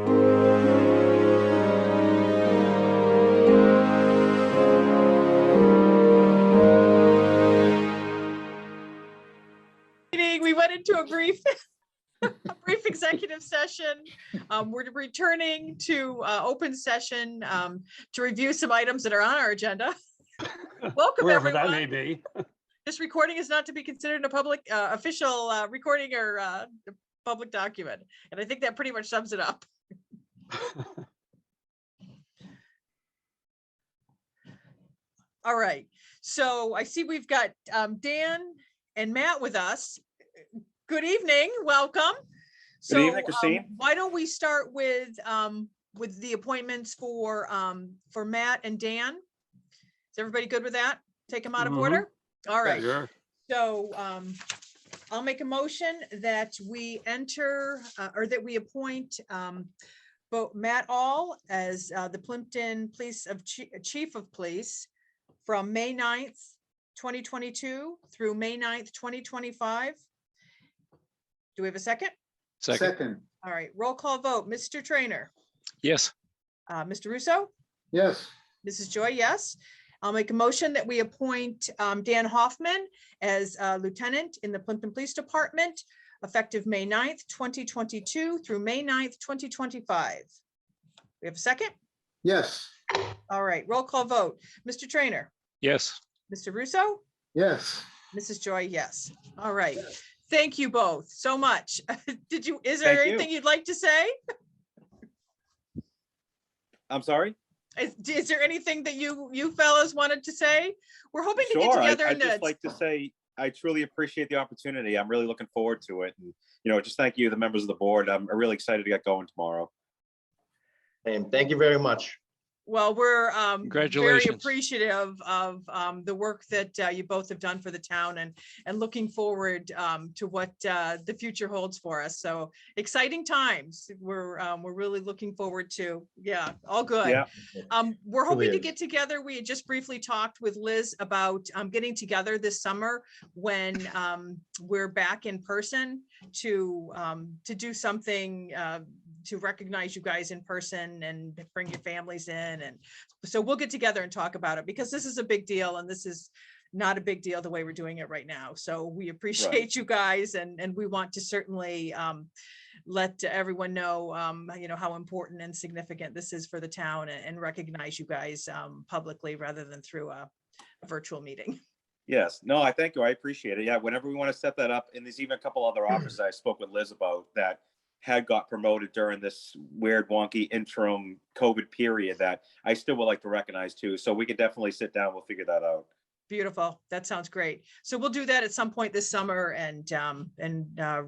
We went into a brief executive session. We're returning to open session to review some items that are on our agenda. Welcome, wherever everyone. that may be. This recording is not to be considered a public official recording or public document. And I think that pretty much sums it up. All right. So I see we've got Dan and Matt with us. Good evening. Welcome. Good evening, Christine. Why don't we start with the appointments for Matt and Dan? Is everybody good with that? Take them out of order? All right. Sure. So I'll make a motion that we enter or that we appoint both Matt All as the Plympton Chief of Police from May 9th, 2022 through May 9th, 2025. Do we have a second? Second. All right, roll call vote. Mr. Trainer. Yes. Mr. Russo. Yes. Mrs. Joy, yes. I'll make a motion that we appoint Dan Hoffman as Lieutenant in the Plympton Police Department, effective May 9th, 2022 through May 9th, 2025. We have a second? Yes. All right, roll call vote. Mr. Trainer. Yes. Mr. Russo. Yes. Mrs. Joy, yes. All right. Thank you both so much. Is there anything you'd like to say? I'm sorry? Is there anything that you fellas wanted to say? We're hoping to get Sure. together. I'd just like to say, I truly appreciate the opportunity. I'm really looking forward to it. And, just thank you, the members of the board. I'm really excited to get going tomorrow. And thank you very much. Well, we're very Congratulations. appreciative of the work that you both have done for the town and looking forward to what the future holds for us. So exciting times. We're really looking forward to. Yeah, all good. Yeah. We're hoping to get together. We had just briefly talked with Liz about getting together this summer when we're back in person to do something to recognize you guys in person and bring your families in. And so we'll get together and talk about it because this is a big deal and this is not a big deal the way we're doing it right now. So we appreciate you guys and we want to certainly let everyone know, how important and significant this is for the town and recognize you guys publicly rather than through a virtual meeting. Yes. No, I thank you. I appreciate it. Yeah. Whenever we want to set that up, and there's even a couple other officers I spoke with Liz about that had got promoted during this weird, wonky interim COVID period that I still would like to recognize too. So we could definitely sit down. We'll figure that out. Beautiful. That sounds great. So we'll do that at some point this summer and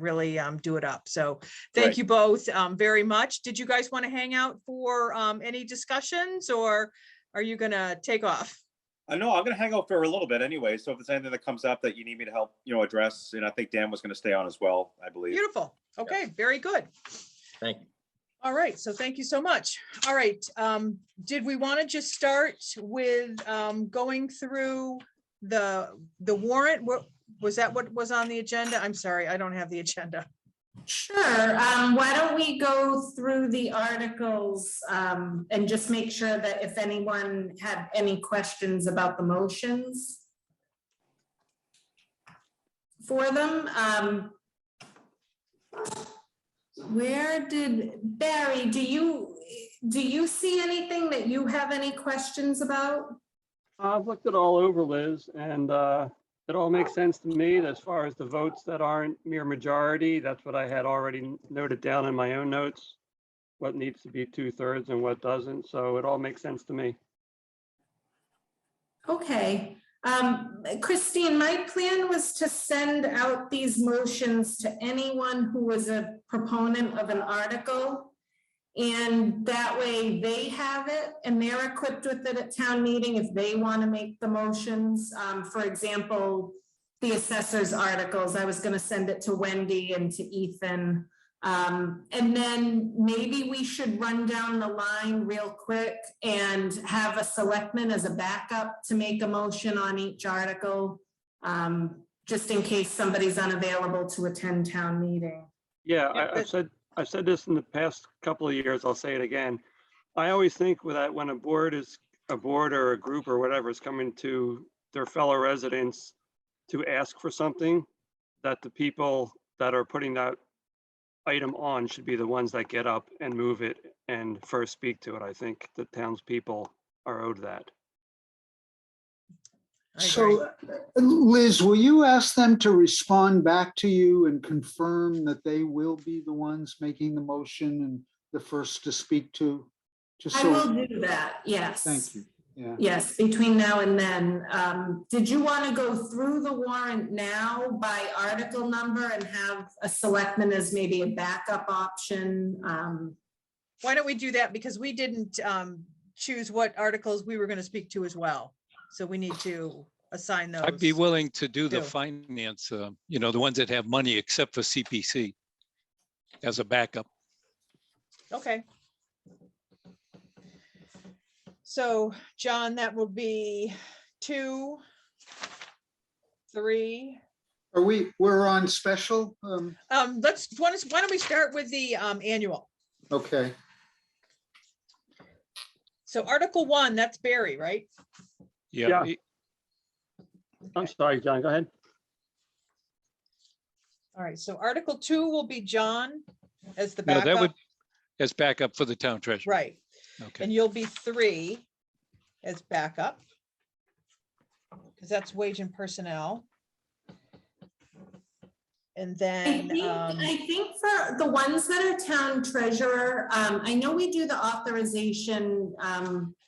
really do it up. So thank you both very much. Did you guys want to hang out for any discussions or are you going to take off? No, I'm going to hang out for a little bit anyway. So if there's anything that comes up that you need me to help, address, and I think Dan was going to stay on as well, I believe. Beautiful. Okay. Very good. Thank you. All right. So thank you so much. All right. Did we want to just start with going through the warrant? What was that? What was on the agenda? I'm sorry. I don't have the agenda. Sure. Why don't we go through the articles and just make sure that if anyone had any questions about the motions for them. Where did Barry, do you see anything that you have any questions about? I've looked it all over, Liz, and it all makes sense to me as far as the votes that aren't mere majority. That's what I had already noted down in my own notes, what needs to be 2/3 and what doesn't. So it all makes sense to me. Okay. Christine, my plan was to send out these motions to anyone who was a proponent of an article. And that way they have it and they're equipped with it at town meeting if they want to make the motions. For example, the assessor's articles, I was going to send it to Wendy and to Ethan. And then maybe we should run down the line real quick and have a selectman as a backup to make a motion on each article, just in case somebody's unavailable to attend town meeting. Yeah, I've said this in the past couple of years, I'll say it again. I always think that when a board or a group or whatever is coming to their fellow residents to ask for something, that the people that are putting that item on should be the ones that get up and move it and first speak to it. I think the townspeople are owed that. I agree. So, Liz, will you ask them to respond back to you and confirm that they will be the ones making the motion and the first to speak to? Just I so, will do that, yes. thank you. Yeah. Yes, between now and then. Did you want to go through the warrant now by article number and have a selectman as maybe a backup option? Why don't we do that? Because we didn't choose what articles we were going to speak to as well. So we need to assign those. I'd be willing to do the too. finance, you know, the ones that have money except for CPC as a backup. Okay. So, John, that will be 2, 3. We're on special? Why don't we start with the annual? Okay. So Article 1, that's Barry, right? Yeah. I'm sorry, John, go ahead. All right, so Article 2 will be John as the No, that would, backup, as backup for the town treasurer. right? Okay. And you'll be 3 as backup. Because that's wage and personnel. And then, I think for the ones that are town treasurer, I know we do the authorization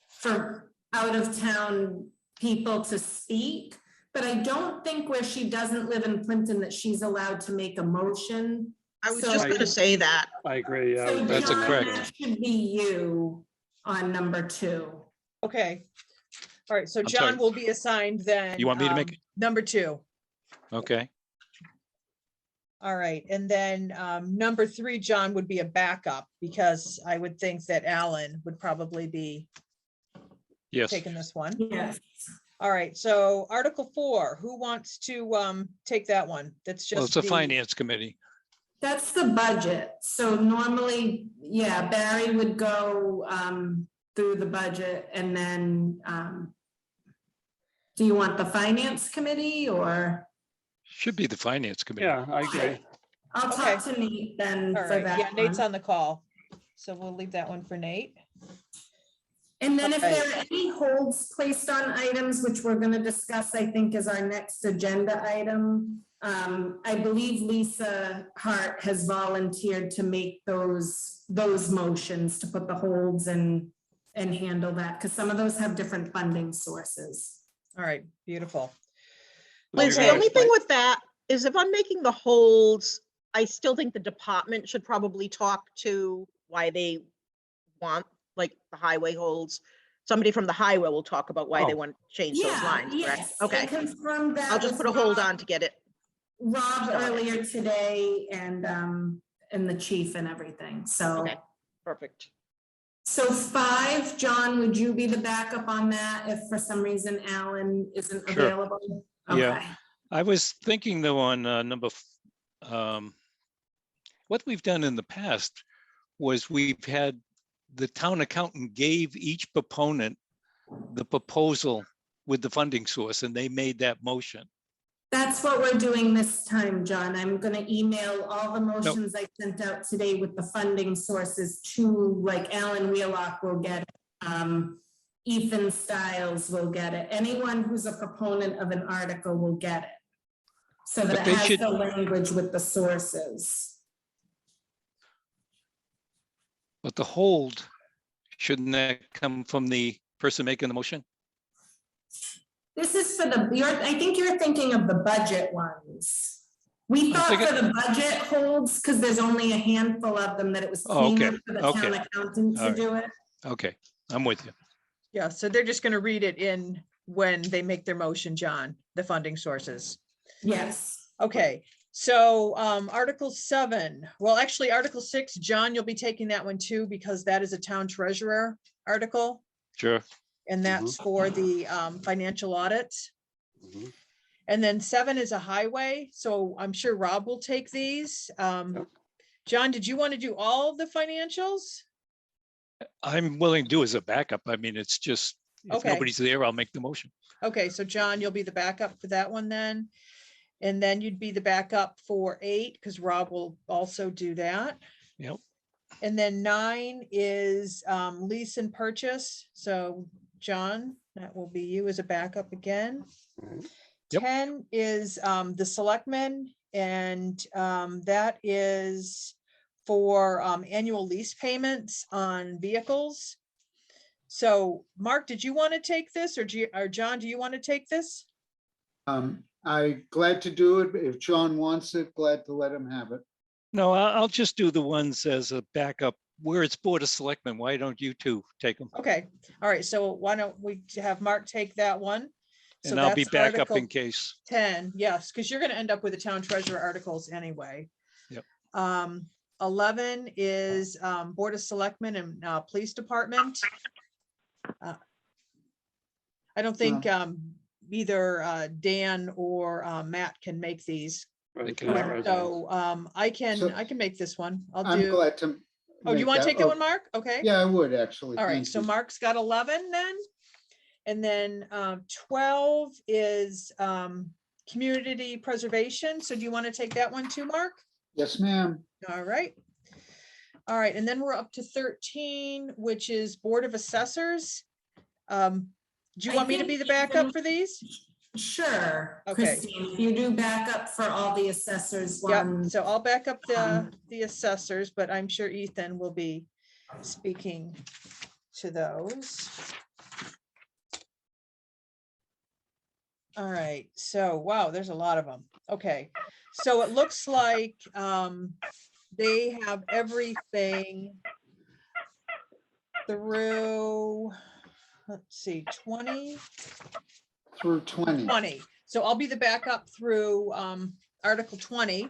for out of town people to speak, but I don't think where she doesn't live in Plympton that she's allowed to make a motion. I was So- just gonna say that. I agree. Yeah. So That's a John, correct. that should be you on number 2. okay. All right, so I'm John sorry. will be assigned then. You want me to make it? Number 2. Okay. All right, and then number 3, John would be a backup because I would think that Alan would probably be Yes. taking this one. Yes. All right, so Article 4, who wants to take that one? That's Well, just it's a the- finance committee. That's the budget. So normally, yeah, Barry would go through the budget and then do you want the finance committee or? Should be the finance committee. Yeah, I agree. I'll talk to Nate then All for right, yeah, that Nate's one. on the call. So we'll leave that one for Nate. And then if Okay. there are any holds placed on items, which we're gonna discuss, I think is our next agenda item. I believe Lisa Hart has volunteered to make those motions to put the holds and handle that, because some of those have different funding sources. All right, beautiful. Liz, the Okay. only thing with that is if I'm making the holds, I still think the department should probably talk to why they want, like, the highway holds. Somebody from the highway will talk about why they Oh. want to change those lines, correct? Yes, I Okay, confirmed that. I'll just with put a hold Rob- on to get it. Rob started. earlier today and the chief and everything, so. Okay, perfect. So 5, John, would you be the backup on that if for some reason Alan isn't Sure. available? Yeah. Okay. I was thinking though on what we've done in the past was we've had the town accountant gave each proponent the proposal with the funding source and they made that motion. That's what we're doing this time, John. I'm gonna email all the motions I sent out today with the funding sources to, like, Alan Wheelock will get it. Ethan Stiles will get it. Anyone who's a proponent of an article will get it. So But that it they has should- the language with the sources. But the hold, shouldn't that come from the person making the motion? This is for I think you're thinking of the budget ones. We I'm thought thinking- for the budget holds, because there's only a handful of them, that it was Oh, okay, cleaner for the town okay. accountant All to right. do it. Okay, I'm with you. Yeah, so they're just gonna read it in when they make their motion, John, the funding sources. Yes. Okay, so Article 7, well, actually, Article 6, John, you'll be taking that one too, because that is a town treasurer article, Sure. and that's for the financial audit. Mhm. And then 7 is a highway, so I'm sure Rob will take these. John, did you want to do all of the financials? I'm willing to do as a backup. I mean, it's just, if Okay. nobody's there, I'll make the motion. Okay, so John, you'll be the backup for that one then. And then you'd be the backup for 8, because Rob will also do that. Yep. And then 9 is lease and purchase. So John, that will be you as a backup again. Yep. 10 is the selectmen, and that is for annual lease payments on vehicles. So Mark, did you want to take this, or John, do you want to take this? I glad to do it. If John wants it, glad to let him have it. No, I'll just do the ones as a backup where it's Board of Selectmen. Why don't you two take them? Okay, all right, so why don't we have Mark take that one? So And I'll be that's back up Article in case. 10, yes, because you're gonna end up with the town treasurer articles anyway. Yep. 11 is Board of Selectmen and Police Department. I don't think either Dan or Matt can make these. Right, Okay. right. So I So- can make this one. I'll I'm do. glad to. Oh, do you make want to take that oh, one, Mark? Okay. Yeah, I would actually. All right, Thank so you. Mark's got 11 then. And then 12 is community preservation. So do you want to take that one too, Mark? Yes, ma'am. All right. All right, and then we're up to 13, which is Board of Assessors. Do you I want me to think be the you backup can- for these? Sure, Okay. Christine, if you do backup for all the assessors Yep, ones. so I'll back up the assessors, but I'm sure Ethan will be speaking to those. All right, so wow, there's a lot of them. Okay, so it looks like they have everything through, let's see, 20. Through 20. 20. So I'll be the backup through Article 20.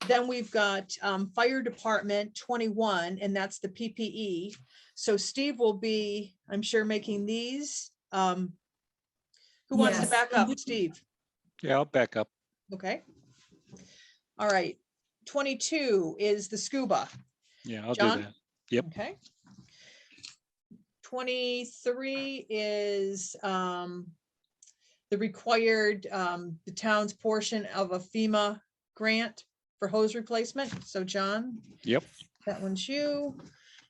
Then we've got Fire Department 21, and that's the PPE. So Steve will be, I'm sure, making these. Who wants to Yes. back up? Steve? Yeah, I'll back up. Okay. All right. 22 is the scuba. Yeah, I'll John? do that. Yep. Okay. 23 is the required, the town's portion of a FEMA grant for hose replacement. So John, Yep. that one's you.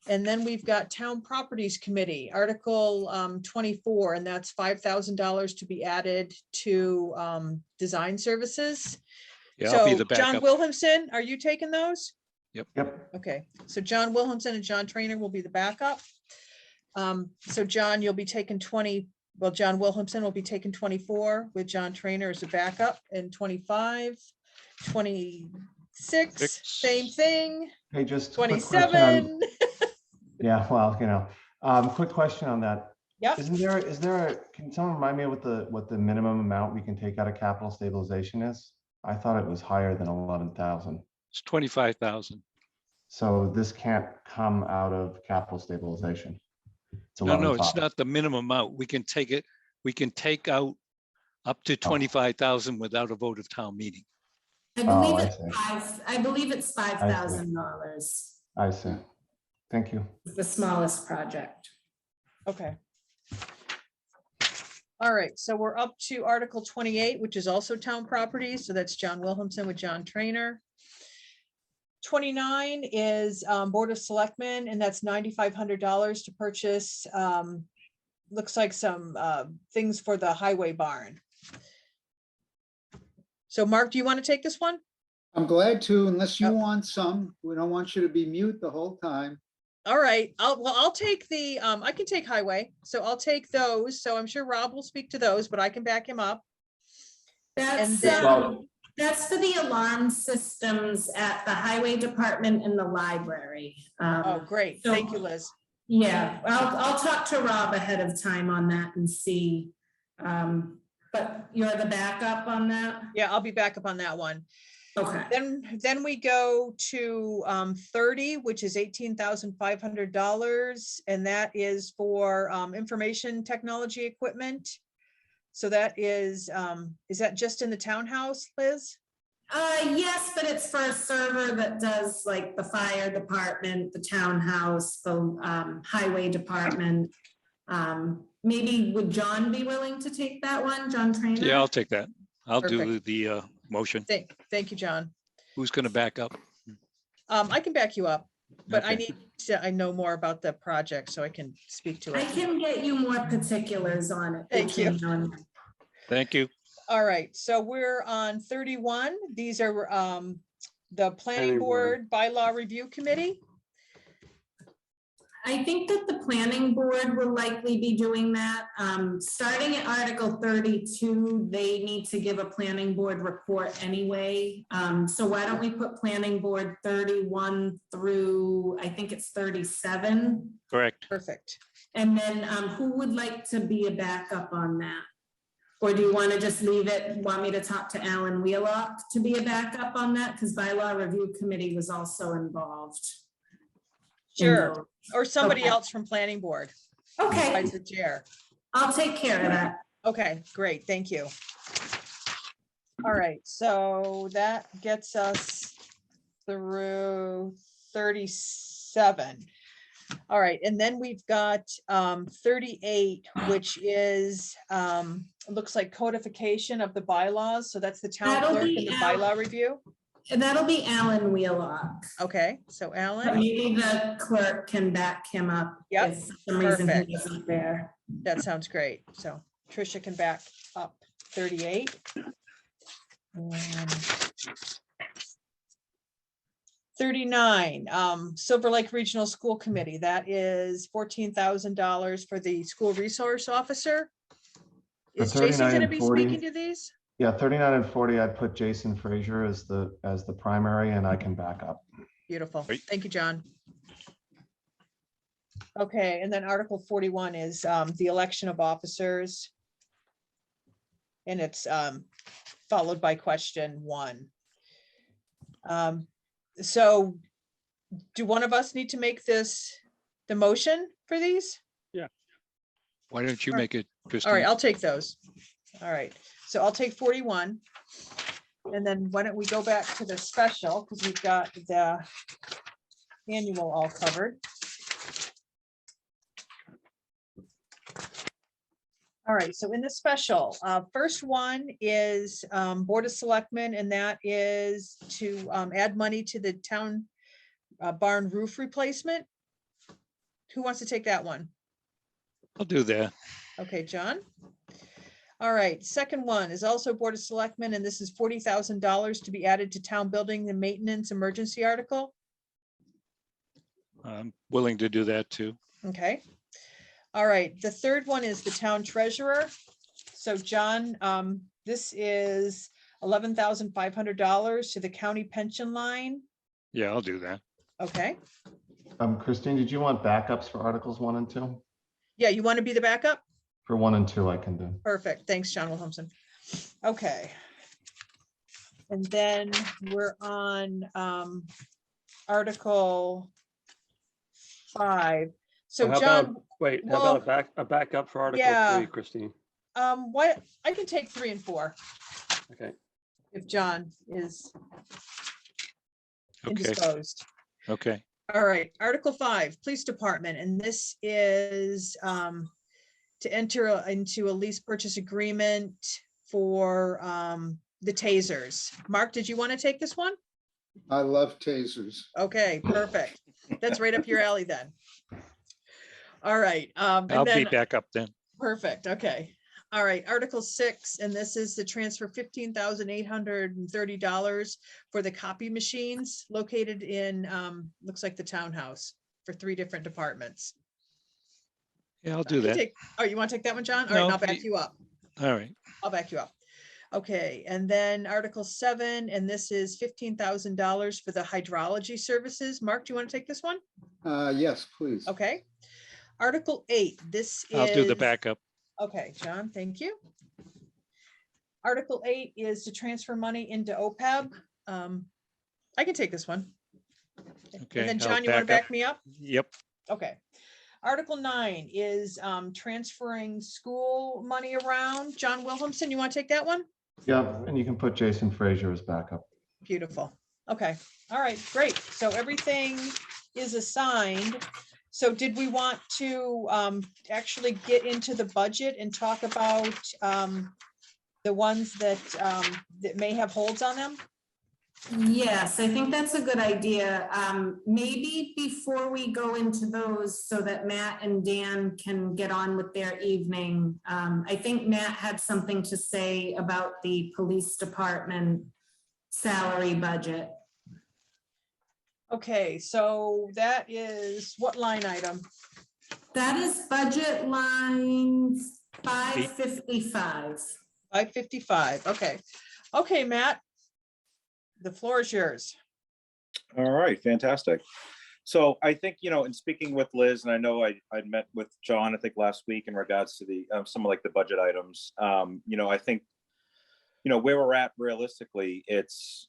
And then we've got Town Properties Committee, Article 24, and that's $5,000 to be added to design services. Yeah, I'll be So the John backup. Williamson, are you taking those? Yep. Okay, so John Williamson and John Trainer will be the backup. So John, you'll be taking 20, well, John Williamson will be taking 24 with John Trainer as a backup, and 25, 26, same thing, Hey, just a quick question on- 27. Yeah, well, quick question on that. Yep, Is there, can someone remind me what the minimum amount we can take out of capital stabilization is? I thought it was higher than 11,000. It's 25,000. So this can't come out of capital stabilization. It's No, it's 11,500. not the minimum amount. We can take it, we can take out up Oh. to 25,000 without a vote of town meeting. I believe I it's see. I believe it's $5,000, I see. Thank you. the smallest project. okay. All right, so we're up to Article 28, which is also town property. So that's John Williamson with John Trainer. 29 is Board of Selectmen, and that's $9,500 to purchase, looks like some things for the highway barn. So Mark, do you want to take this one? I'm glad to, unless you Yep. want some. We don't want you to be mute the whole time. All right, I'll take the, I can take highway, so I'll take those. So I'm sure Rob will speak to those, but I can back him up. That's, then- that's for the alarm systems at the highway department and the library. Oh, great. so- Thank you, Liz. Yeah, I'll talk to Rob ahead of time on that and see. But you're the backup on that? Yeah, I'll be back up on that one. Okay. Then we go to 30, which is $18,500, and that is for information technology equipment. So that is that just in the townhouse, Liz? Yes, but it's for a server that does like the fire department, the townhouse, the highway department. Maybe would John be willing to take that one, John Trainer? Yeah, I'll take that. I'll do Perfect. the motion. Thank you, John. Who's going to back up? I can back you up, but I Okay. I know more about the project, so I can speak to I it. can get you more particulars on it. Thank you. between now and then. Thank you. All right, so we're on 31. These are the planning Planning board. board bylaw review committee. I think that the planning board will likely be doing that. Starting at Article 32, they need to give a planning board report anyway. So why don't we put planning board 31 through, I think it's 37. Correct. Perfect. And then who would like to be a backup on that? Or do you want to just leave it, want me to talk to Alan Wheelock to be a backup on that? Because bylaw review committee was also involved. in Sure. those. Or somebody Okay. else from planning board. Okay, Besides the chair. I'll take care of that. Okay, great, thank you. All right, so that gets us through 37. All right, and then we've got 38, which is, looks like codification of the bylaws. So that's the town That'll clerk be and the Al. bylaw review. And that'll be Alan Wheelock. Okay, so But Alan, maybe the clerk can back him up. Yep, If for some reason perfect. he isn't there. that sounds great. So Tricia can back up 38. And 39, Silver Lake Regional School Committee, that is $14,000 for the school resource officer. For Is Jason 39 gonna and be 40. speaking to these? Yeah, 39 and 40, I'd put Jason Frazier as the primary and I can back up. Beautiful. Great. Thank you, John. Okay, and then Article 41 is the election of officers. And it's followed by question 1. So do one of us need to make this the motion for these? Why don't you All right. make it, All right, Christine? I'll take those. All right, so I'll take 41. And then why don't we go back to the special, because we've got the annual all covered. All right, so in the special, first one is Board of Selectmen, and that is to add money to the town barn roof replacement. Who wants to take that one? I'll do that. Okay, John. All right, second one is also Board of Selectmen, and this is $40,000 to be added to town building and maintenance emergency article. I'm willing to do that too. Okay. All right, the third one is the town treasurer. So John, this is $11,500 to the county pension line. Yeah, I'll do that. Okay, Christine, did you want backups for Articles 1 and 2? yeah, you want to be the backup? For 1 and 2, I can do. Perfect, thanks, John Williamson. Okay. And then we're on Article 5. So How John, about, wait, how well, about a backup for Article yeah. 3, Christine? what, I can take 3 and 4 Okay. if John is Okay, indisposed. okay. All right, Article 5, Police Department, and this is to enter into a lease purchase agreement for the tasers. Mark, did you want to take this one? I love tasers. Okay, perfect. That's right up your alley then. All right. and I'll be then- back up then. Perfect, okay. All right, Article 6, and this is the transfer $15,830 for the copy machines located in, looks like the townhouse for 3 different departments. Yeah, I'll do You that. take- Oh, you want to take that one, John? All right, No, I'll back y- you up. All right. I'll back you up. Okay, and then Article 7, and this is $15,000 for the hydrology services. Mark, do you want to take this one? Yes, please. Okay. Article 8, this is. I'll do the backup. Okay, John, thank you. Article 8 is to transfer money into OPEB. I can take this one. Okay. And then I'll John, you want to back up. back me up? Yep. Okay. Article 9 is transferring school money around. John Williamson, you want to take that one? Yeah, and you can put Jason Frazier as backup. Beautiful. Okay. All right, great. So everything is assigned. So did we want to actually get into the budget and talk about the ones that that may have holds on them? Yes, I think that's a good idea. Maybe before we go into those, so that Matt and Dan can get on with their evening. I think Matt had something to say about the police department salary budget. Okay, so that is what line item? That is budget line 555. 555. Okay. Okay, Matt. The floor is yours. All right, fantastic. So I think, in speaking with Liz, and I know I met with John, I think last week in regards to the some of like the budget items. I think, where we're at realistically, it's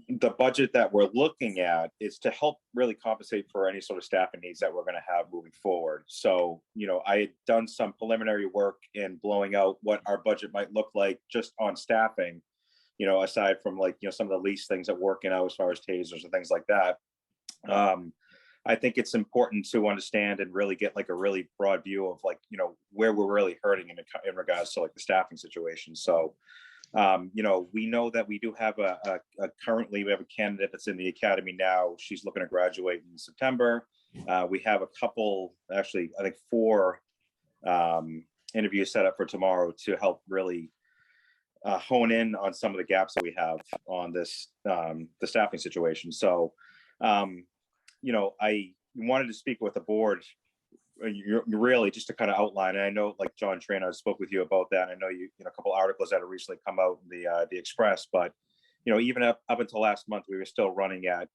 the budget that we're looking at is to help really compensate for any sort of staffing needs that we're going to have moving forward. So, I had done some preliminary work in blowing out what our budget might look like just on staffing, aside from like, some of the least things that work out as far as tasers and things like that. I think it's important to understand and really get like a really broad view of like, where we're really hurting in regards to like the staffing situation. So, we know that we do have currently we have a candidate that's in the academy now. She's looking to graduate in September. We have a couple, actually, I think 4 interviews set up for tomorrow to help really hone in on some of the gaps that we have on this, the staffing situation. So, I wanted to speak with the board really just to kind of outline, and I know like John Trainer spoke with you about that. I know a couple articles that have recently come out in the Express, but even up until last month, we were still running at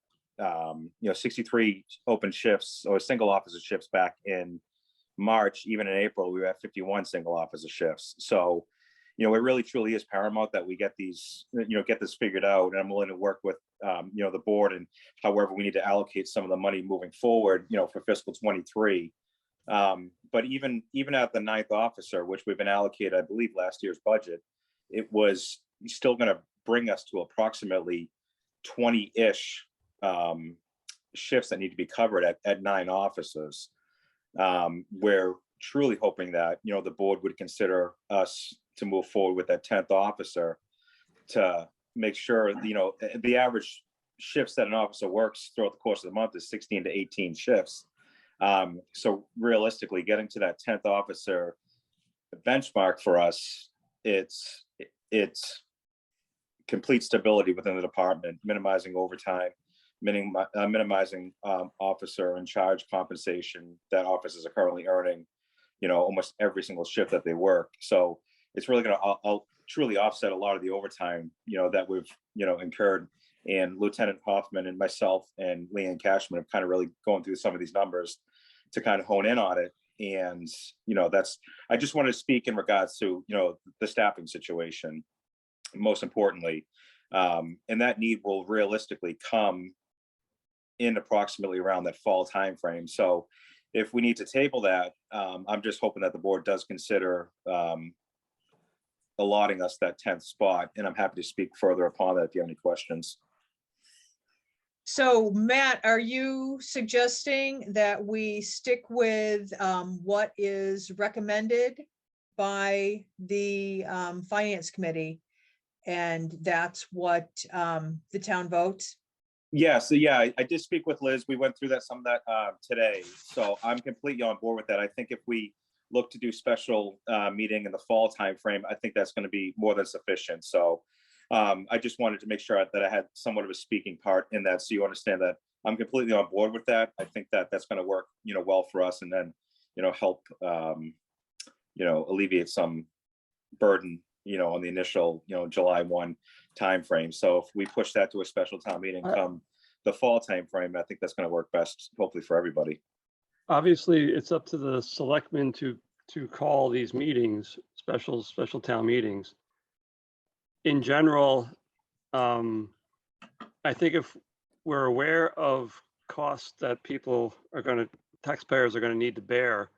63 open shifts or single officer shifts back in March. Even in April, we were at 51 single officer shifts. So it really truly is paramount that we get these, get this figured out. And I'm willing to work with the board and however we need to allocate some of the money moving forward, for fiscal 23. But even at the 9th officer, which we've been allocated, I believe, last year's budget, it was still going to bring us to approximately 20-ish shifts that need to be covered at 9 officers. We're truly hoping that, the board would consider us to move forward with that 10th officer to make sure, the average shifts that an officer works throughout the course of the month is 16 to 18 shifts. So realistically, getting to that 10th officer benchmark for us, it's complete stability within the department, minimizing overtime, minimizing officer in charge compensation that officers are currently earning, almost every single shift that they work. So it's really going to truly offset a lot of the overtime, that we've, incurred. And Lieutenant Hoffman and myself and Leanne Cashman have kind of really going through some of these numbers to kind of hone in on it. And, I just wanted to speak in regards to, the staffing situation, most importantly. And that need will realistically come in approximately around that fall timeframe. So if we need to table that, I'm just hoping that the board does consider allotting us that 10th spot. And I'm happy to speak further upon that if you have any questions. So Matt, are you suggesting that we stick with what is recommended by the Finance Committee? And that's what the town votes? Yeah, so yeah, I did speak with Liz. We went through some of that today. So I'm completely on board with that. I think if we look to do special meeting in the fall timeframe, I think that's going to be more than sufficient. So I just wanted to make sure that I had somewhat of a speaking part in that, so you understand that I'm completely on board with that. I think that that's going to work, well for us, and then, help, alleviate some burden, on the initial, July 1 timeframe. So if we push that to a special town meeting come the fall timeframe, I think that's going to work best, hopefully for everybody. Obviously, it's up to the selectmen to call these meetings, special town meetings. In general, I think if we're aware of costs that taxpayers are going to need to bear,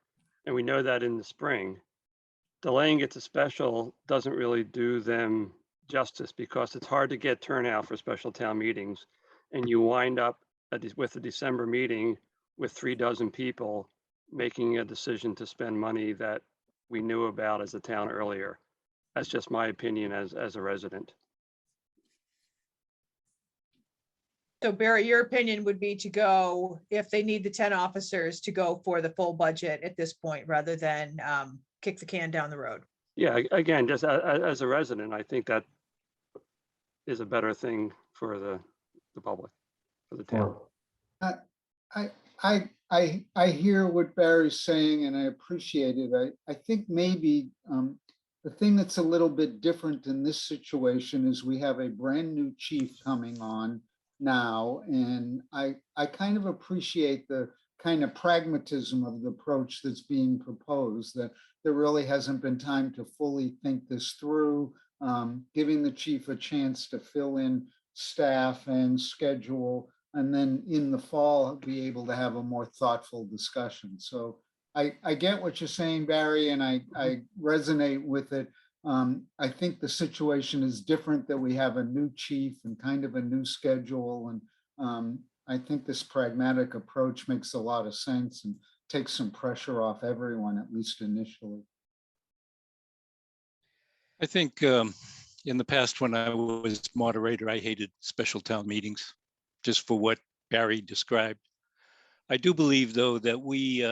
and we know that in the spring, delaying it to special doesn't really do them justice because it's hard to get turnout for special town meetings. And you wind up with a December meeting with 36 people making a decision to spend money that we knew about as a town earlier. That's just my opinion as a resident. So Barry, your opinion would be to go, if they need the 10 officers, to go for the full budget at this point, rather than kick the can down the road. Yeah, again, just as a resident, I think that is a better thing for the public, for the town. I hear what Barry's saying and I appreciate it. I think maybe the thing that's a little bit different in this situation is we have a brand new chief coming on now, and I kind of appreciate the kind of pragmatism of the approach that's being proposed, that there really hasn't been time to fully think this through, giving the chief a chance to fill in staff and schedule, and then in the fall, be able to have a more thoughtful discussion. So I get what you're saying, Barry, and I resonate with it. I think the situation is different, that we have a new chief and kind of a new schedule. And I think this pragmatic approach makes a lot of sense and takes some pressure off everyone, at least initially. I think in the past, when I was moderator, I hated special town meetings just for what Barry described. I do believe, though, that we,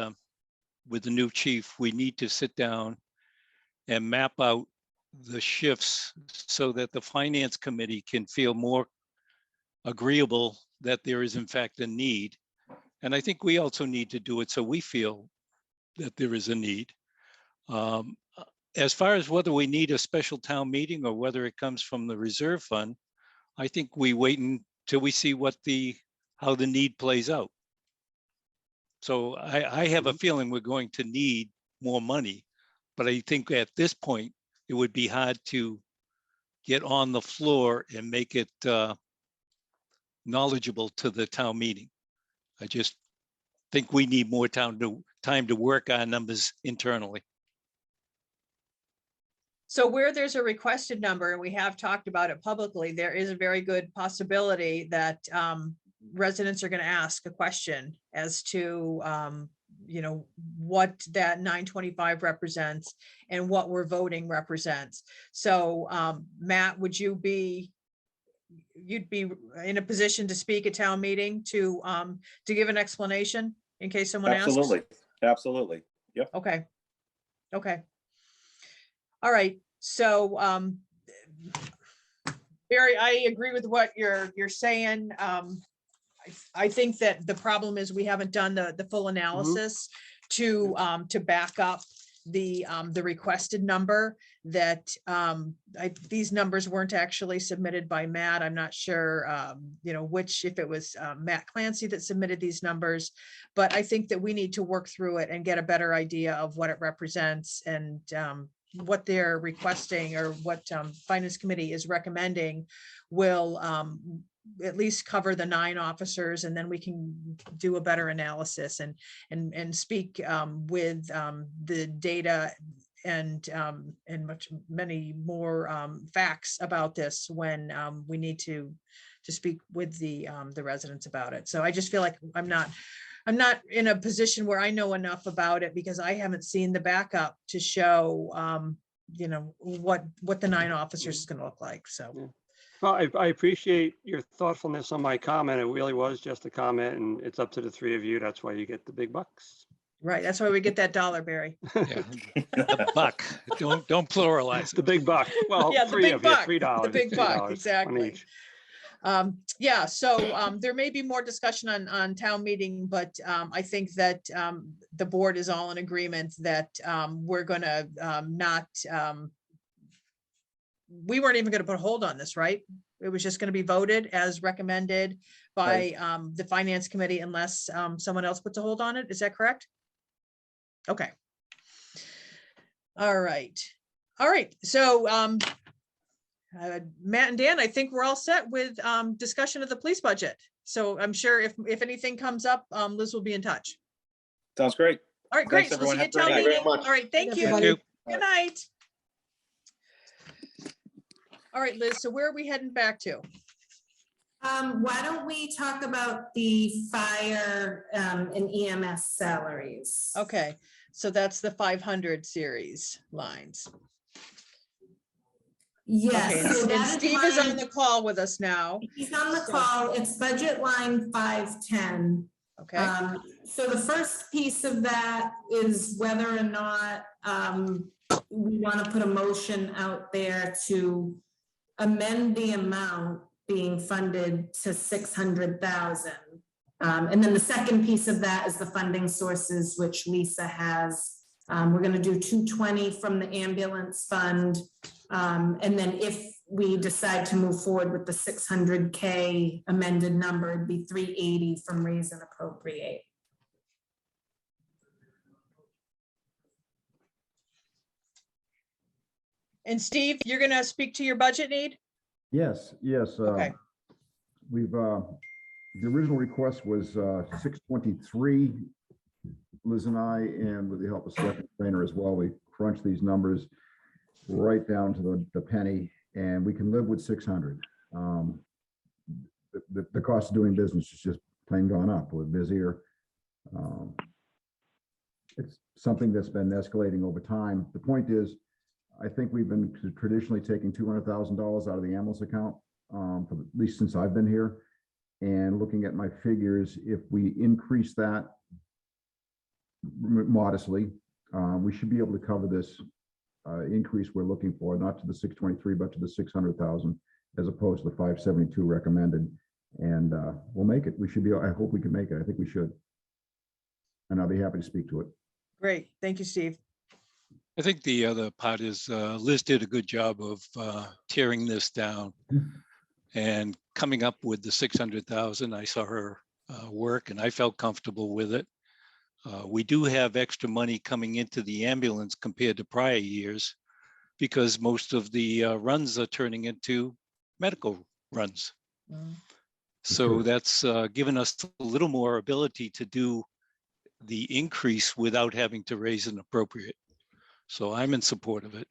with the new chief, we need to sit down and map out the shifts so that the finance committee can feel more agreeable that there is in fact a need. And I think we also need to do it so we feel that there is a need. As far as whether we need a special town meeting or whether it comes from the reserve fund, I think we wait until we see what how the need plays out. So I have a feeling we're going to need more money, but I think at this point, it would be hard to get on the floor and make it knowledgeable to the town meeting. I just think we need more time to work our numbers internally. So where there's a requested number, and we have talked about it publicly, there is a very good possibility that residents are going to ask a question as to what that 925 represents and what we're voting represents. So Matt, you'd be in a position to speak at town meeting to give an explanation in case someone asks? Absolutely. Yep. Okay. All right. So Barry, I agree with what you're saying. I think that the problem is we haven't done the full analysis to back up the requested number, that these numbers weren't actually submitted by Matt. I'm not sure, if it was Matt Clancy that submitted these numbers, but I think that we need to work through it and get a better idea of what it represents and what they're requesting, or what Finance Committee is recommending will at least cover the 9 officers, and then we can do a better analysis and speak with the data and many more facts about this when we need to speak with the residents about it. So I just feel like I'm not in a position where I know enough about it, because I haven't seen the backup to show what the 9 officers is going to look like. So. Yeah. Well, I appreciate your thoughtfulness on my comment. It really was just a comment, and it's up to the 3 of you. That's why you get the big bucks. Right. That's why we get that $1, Barry. Yeah, the buck. Don't pluralize The it. big buck. Well, Yeah, the 3 big of you, buck. $3. The big buck, $3 exactly. on each. Yeah, so there may be more discussion on town meeting, but I think that the board is all in agreement that we're gonna we weren't even gonna put a hold on this, right? It was just gonna be voted as recommended by the Finance Committee unless someone else puts a hold on it. Is that correct? Okay. All right. So Matt and Dan, I think we're all set with discussion of the police budget. So I'm sure if anything comes up, Liz will be in touch. Sounds great. All right, great. Thanks, So we'll see you at everyone. town Have a great meeting. night. All right, thank you. Thank you. Good night. All right, Liz, so where are we heading back to? Why don't we talk about the fire and EMS salaries? Okay, so that's the 500 series lines. Yes. Okay, so and that Steve is on line- the call with us now. He's on the So- call. It's budget line 510. Okay, So the first piece of that is whether or not we want to put a motion out there to amend the amount being funded to 600,000. And then the second piece of that is the funding sources, which Lisa has. We're going to do 220 from the ambulance fund. And then if we decide to move forward with the 600K amended number, it'd be 380 from raise and appropriate. and Steve, you're gonna speak to your budget need? Yes, yes. Okay. We've, the original request was 623. Liz and I, and with the help of Selectmen Trainer as well, we crunched these numbers right down to the penny, and we can live with 600. The cost of doing business is just plain gone up. We're busier. It's something that's been escalating over time. The point is, I think we've been traditionally taking $200,000 out of the ambulance account, for at least since I've been here. And looking at my figures, if we increase that modestly, we should be able to cover this increase we're looking for, not to the 623, but to the 600,000, as opposed to the 572 recommended. And we'll make it. We should be. I hope we can make it. I think we should. And I'll be happy to speak to it. Great, thank you, Steve. I think the other part is Liz did a good job of tearing this down and coming up with the 600,000. I saw her work and I felt comfortable with it. We do have extra money coming into the ambulance compared to prior years because most of the runs are turning into medical runs. So that's given us a little more ability to do the increase without having to raise an appropriate. So I'm in support of it.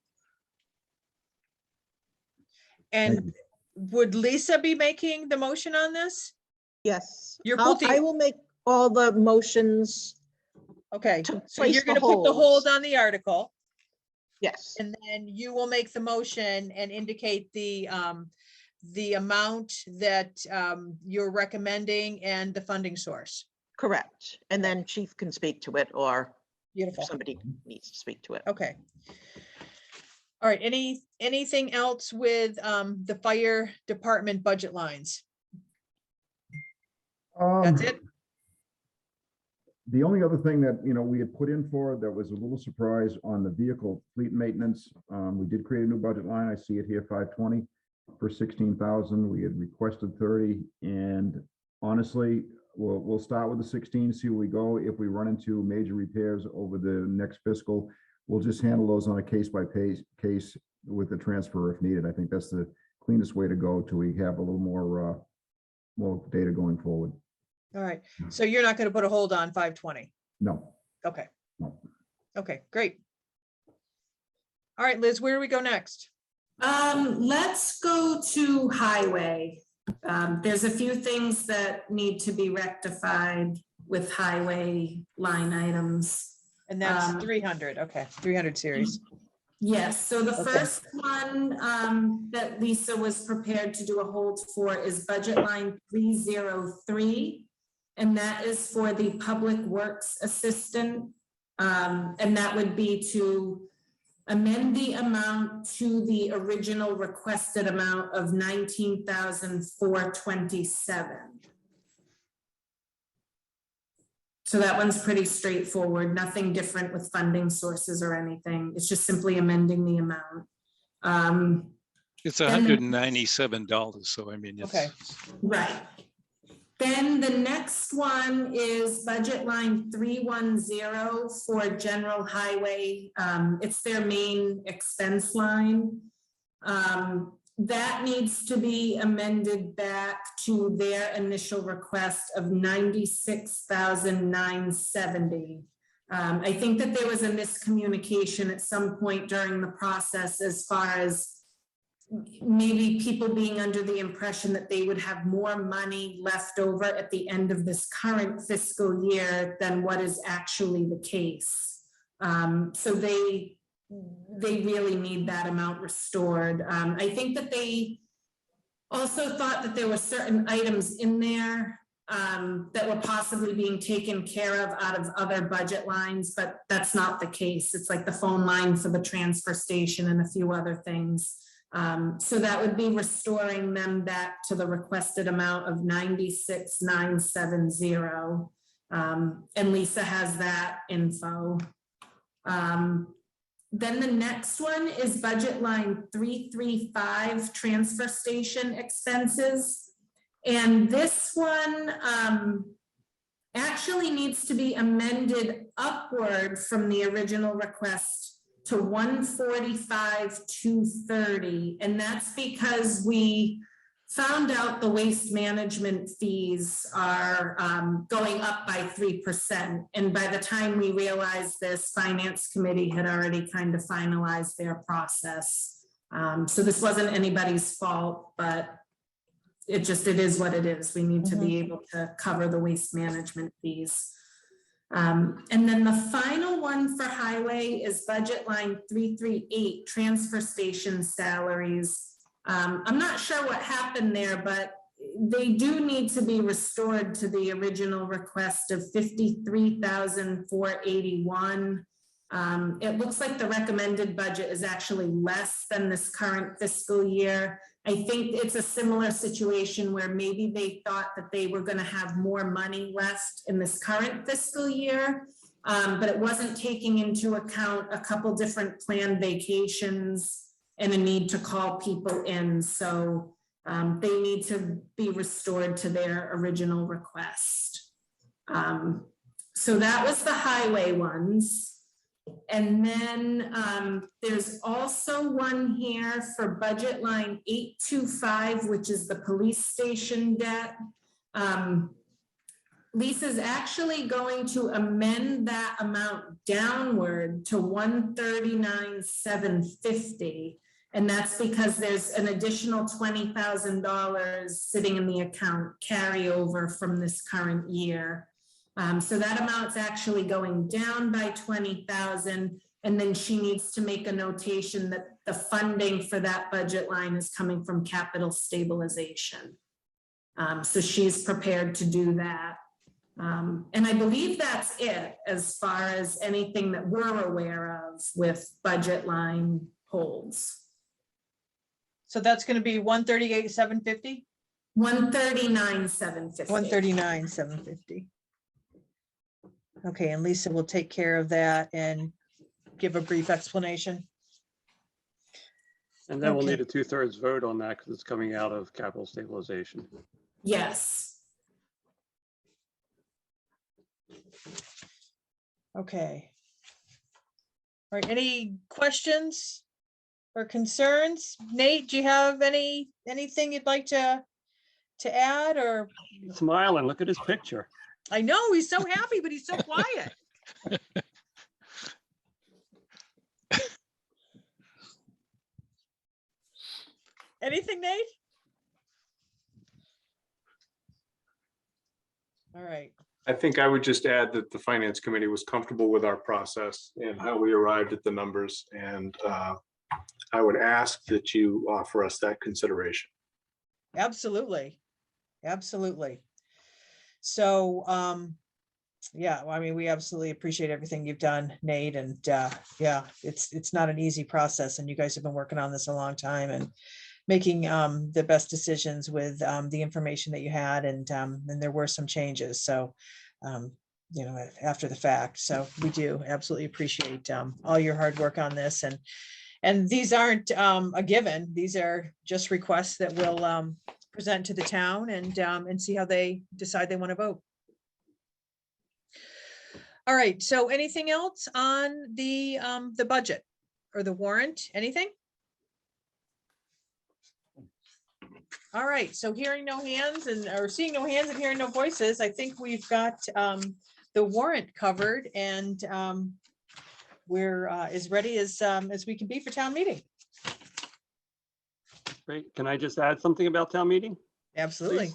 And would Lisa be making the motion on this? Yes. You're I putting- will make all the motions. Okay, To so place you're the gonna put the holds. hold on the article, Yes, and then you will make the motion and indicate the amount that you're recommending and the funding source. correct. And then chief can speak to it, or if Beautiful. somebody needs to speak to it. Okay. All right, anything else with the fire department budget lines? That's it? The only other thing that, we had put in for that was a little surprise on the vehicle fleet maintenance. We did create a new budget line. I see it here, 520 for 16,000. We had requested 30, and honestly, we'll start with the 16, see where we go. If we run into major repairs over the next fiscal, we'll just handle those on a case by case with the transfer if needed. I think that's the cleanest way to go till we have a little more data going forward. All right, so you're not gonna put a hold on 520? No, Okay, no. okay, great. All right, Liz, where do we go next? Let's go to highway. There's a few things that need to be rectified with highway line items. And that's 300, okay, 300 series. Yes, so the Okay. first one that Lisa was prepared to do a hold for is budget line 303. And that is for the public works assistant. And that would be to amend the amount to the original requested amount of 19,427. So that one's pretty straightforward, nothing different with funding sources or anything. It's just simply amending the amount. It's $197, so I mean, it's. Okay. Right. Then the next one is budget line 310 for general highway. It's their main expense line. That needs to be amended back to their initial request of 96,970. I think that there was a miscommunication at some point during the process as far as maybe people being under the impression that they would have more money left over at the end of this current fiscal year than what is actually the case. So they really need that amount restored. I think that they also thought that there were certain items in there that were possibly being taken care of out of other budget lines, but that's not the case. It's like the phone line for the transfer station and a few other things. So that would be restoring them back to the requested amount of 96,970. And Lisa has that info. Then the next one is budget line 335, transfer station expenses. And this one actually needs to be amended upward from the original request to 145,230. And that's because we found out the waste management fees are going up by 3%. And by the time we realized this, Finance Committee had already kind of finalized their process. So this wasn't anybody's fault, but it is what it is. We need to be able to cover the waste management fees. And then the final one for highway is budget line 338, transfer station salaries. I'm not sure what happened there, but they do need to be restored to the original request of 53,481. It looks like the recommended budget is actually less than this current fiscal year. I think it's a similar situation where maybe they thought that they were going to have more money left in this current fiscal year, but it wasn't taking into account a couple different planned vacations and a need to call people in. So they need to be restored to their original request. So that was the highway ones. And then there's also one here for budget line 825, which is the police station debt. Lisa's actually going to amend that amount downward to 139,750. And that's because there's an additional $20,000 sitting in the account carryover from this current year. So that amount's actually going down by 20,000, and then she needs to make a notation that the funding for that budget line is coming from capital stabilization. So she's prepared to do that. And I believe that's it as far as anything that we're aware of with budget line holds. So that's going to be 138,750? 139,750. 139,750. Okay, and Lisa will take care of that and give a brief explanation. And then we'll Okay. need a 2/3 vote on that because it's coming out of capital stabilization. Yes. Okay. All right, any questions or concerns? Nate, do you have anything you'd like to add or? Smiling, look at his picture. I know, he's so happy, but he's so quiet. Anything, Nate? All right. I think I would just add that the Finance Committee was comfortable with our process and how we arrived at the numbers. And I would ask that you offer us that consideration. Absolutely. Absolutely. So, yeah, well, I mean, we absolutely appreciate everything you've done, Nate. And yeah, it's not an easy process. And you guys have been working on this a long time and making the best decisions with the information that you had. And there were some changes. So, you know, after the fact. So we do absolutely appreciate all your hard work on this. And these aren't a given. These are just requests that we'll present to the town and see how they decide they want to vote. All right, so anything else on the budget or the warrant? Anything? All right, so hearing no hands or seeing no hands and hearing no voices, I think we've got the warrant covered and we're as ready as we can be for town meeting. Great. Can I just add something about town meeting? Absolutely.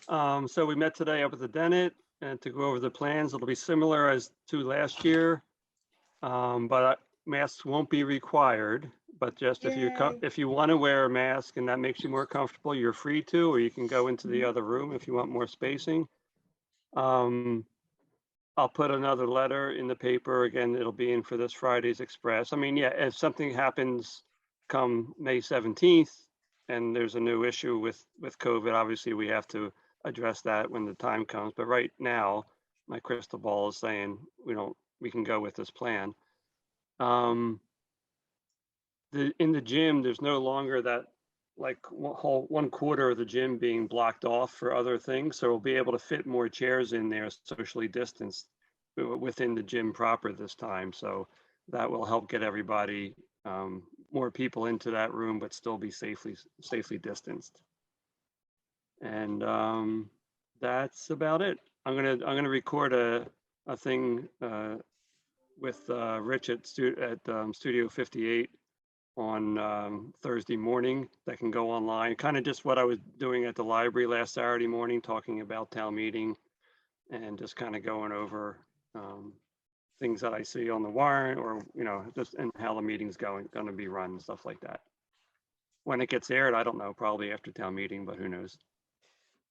So we met today up at the Dennett and to go over the plans. It'll be similar as to last year. But masks won't be required, but just if Yay. if you want to wear a mask and that makes you more comfortable, you're free to, or you can go into the other room if you want more spacing. I'll put another letter in the paper. Again, it'll be in for this Friday's Express. I mean, yeah, if something happens come May 17th and there's a new issue with COVID, obviously we have to address that when the time comes. But right now, my crystal ball is saying we can go with this plan. In the gym, there's no longer that like one quarter of the gym being blocked off for other things. So we'll be able to fit more chairs in there socially distanced within the gym proper this time. So that will help get everybody, more people into that room, but still be safely distanced. And that's about it. I'm gonna record a thing with Rich at Studio 58 on Thursday morning that can go online. Kind of just what I was doing at the library last Saturday morning, talking about town meeting and just kind of going over things that I see on the warrant, or just and how the meeting's going to be run and stuff like that. When it gets aired, I don't know, probably after town meeting, but who knows?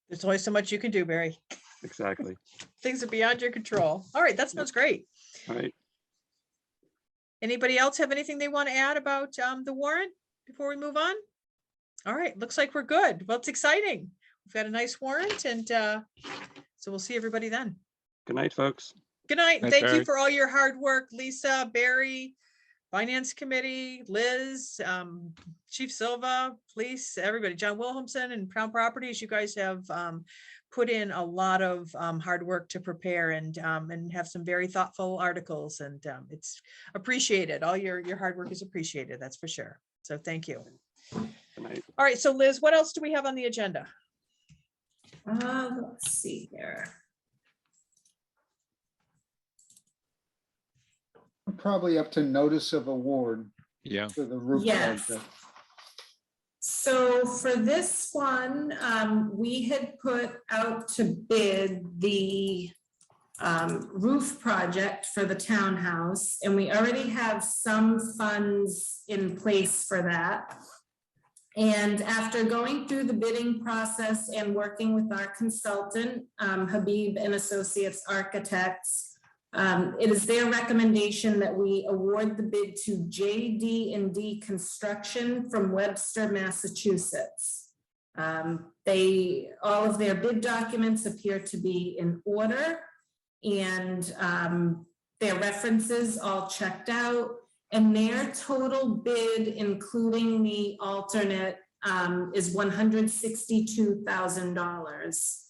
There's only so much you can do, Barry. Exactly. Things are beyond your control. All right, that sounds great. All right. Anybody else have anything they want to add about the warrant before we move on? All right, looks like we're good. Well, it's exciting. We've got a nice warrant, and so we'll see everybody then. Good night, folks. Good night. Night, Thank you Barry. for all your hard work, Lisa, Barry, Finance Committee, Liz, Chief Silva, Police, everybody, John Williamson and Crown Properties. You guys have put in a lot of hard work to prepare and have some very thoughtful articles, and it's appreciated. All your hard work is appreciated, that's for sure. So thank you. Good night. All right, so Liz, what else do we have on the agenda? Let's see here. Probably up to notice of award Yeah. for the roof Yes. project. So for this one, we had put out to bid the roof project for the townhouse, and we already have some funds in place for that. And after going through the bidding process and working with our consultant, Habib and Associates Architects, it is their recommendation that we award the bid to JD&D Construction from Webster, Massachusetts. All of their bid documents appear to be in order, and their references all checked out, and their total bid, including the alternate, is $162,000.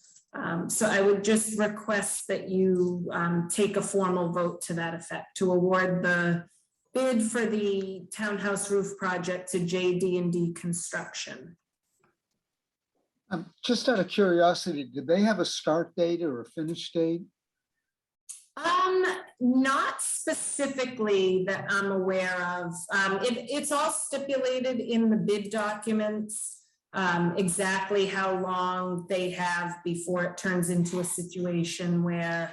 So I would just request that you take a formal vote to that effect to award the bid for the townhouse roof project to JD&D Construction. Just out of curiosity, did they have a start date or a finish date? Not specifically that I'm aware of. It's all stipulated in the bid documents. Exactly how long they have before it turns into a situation where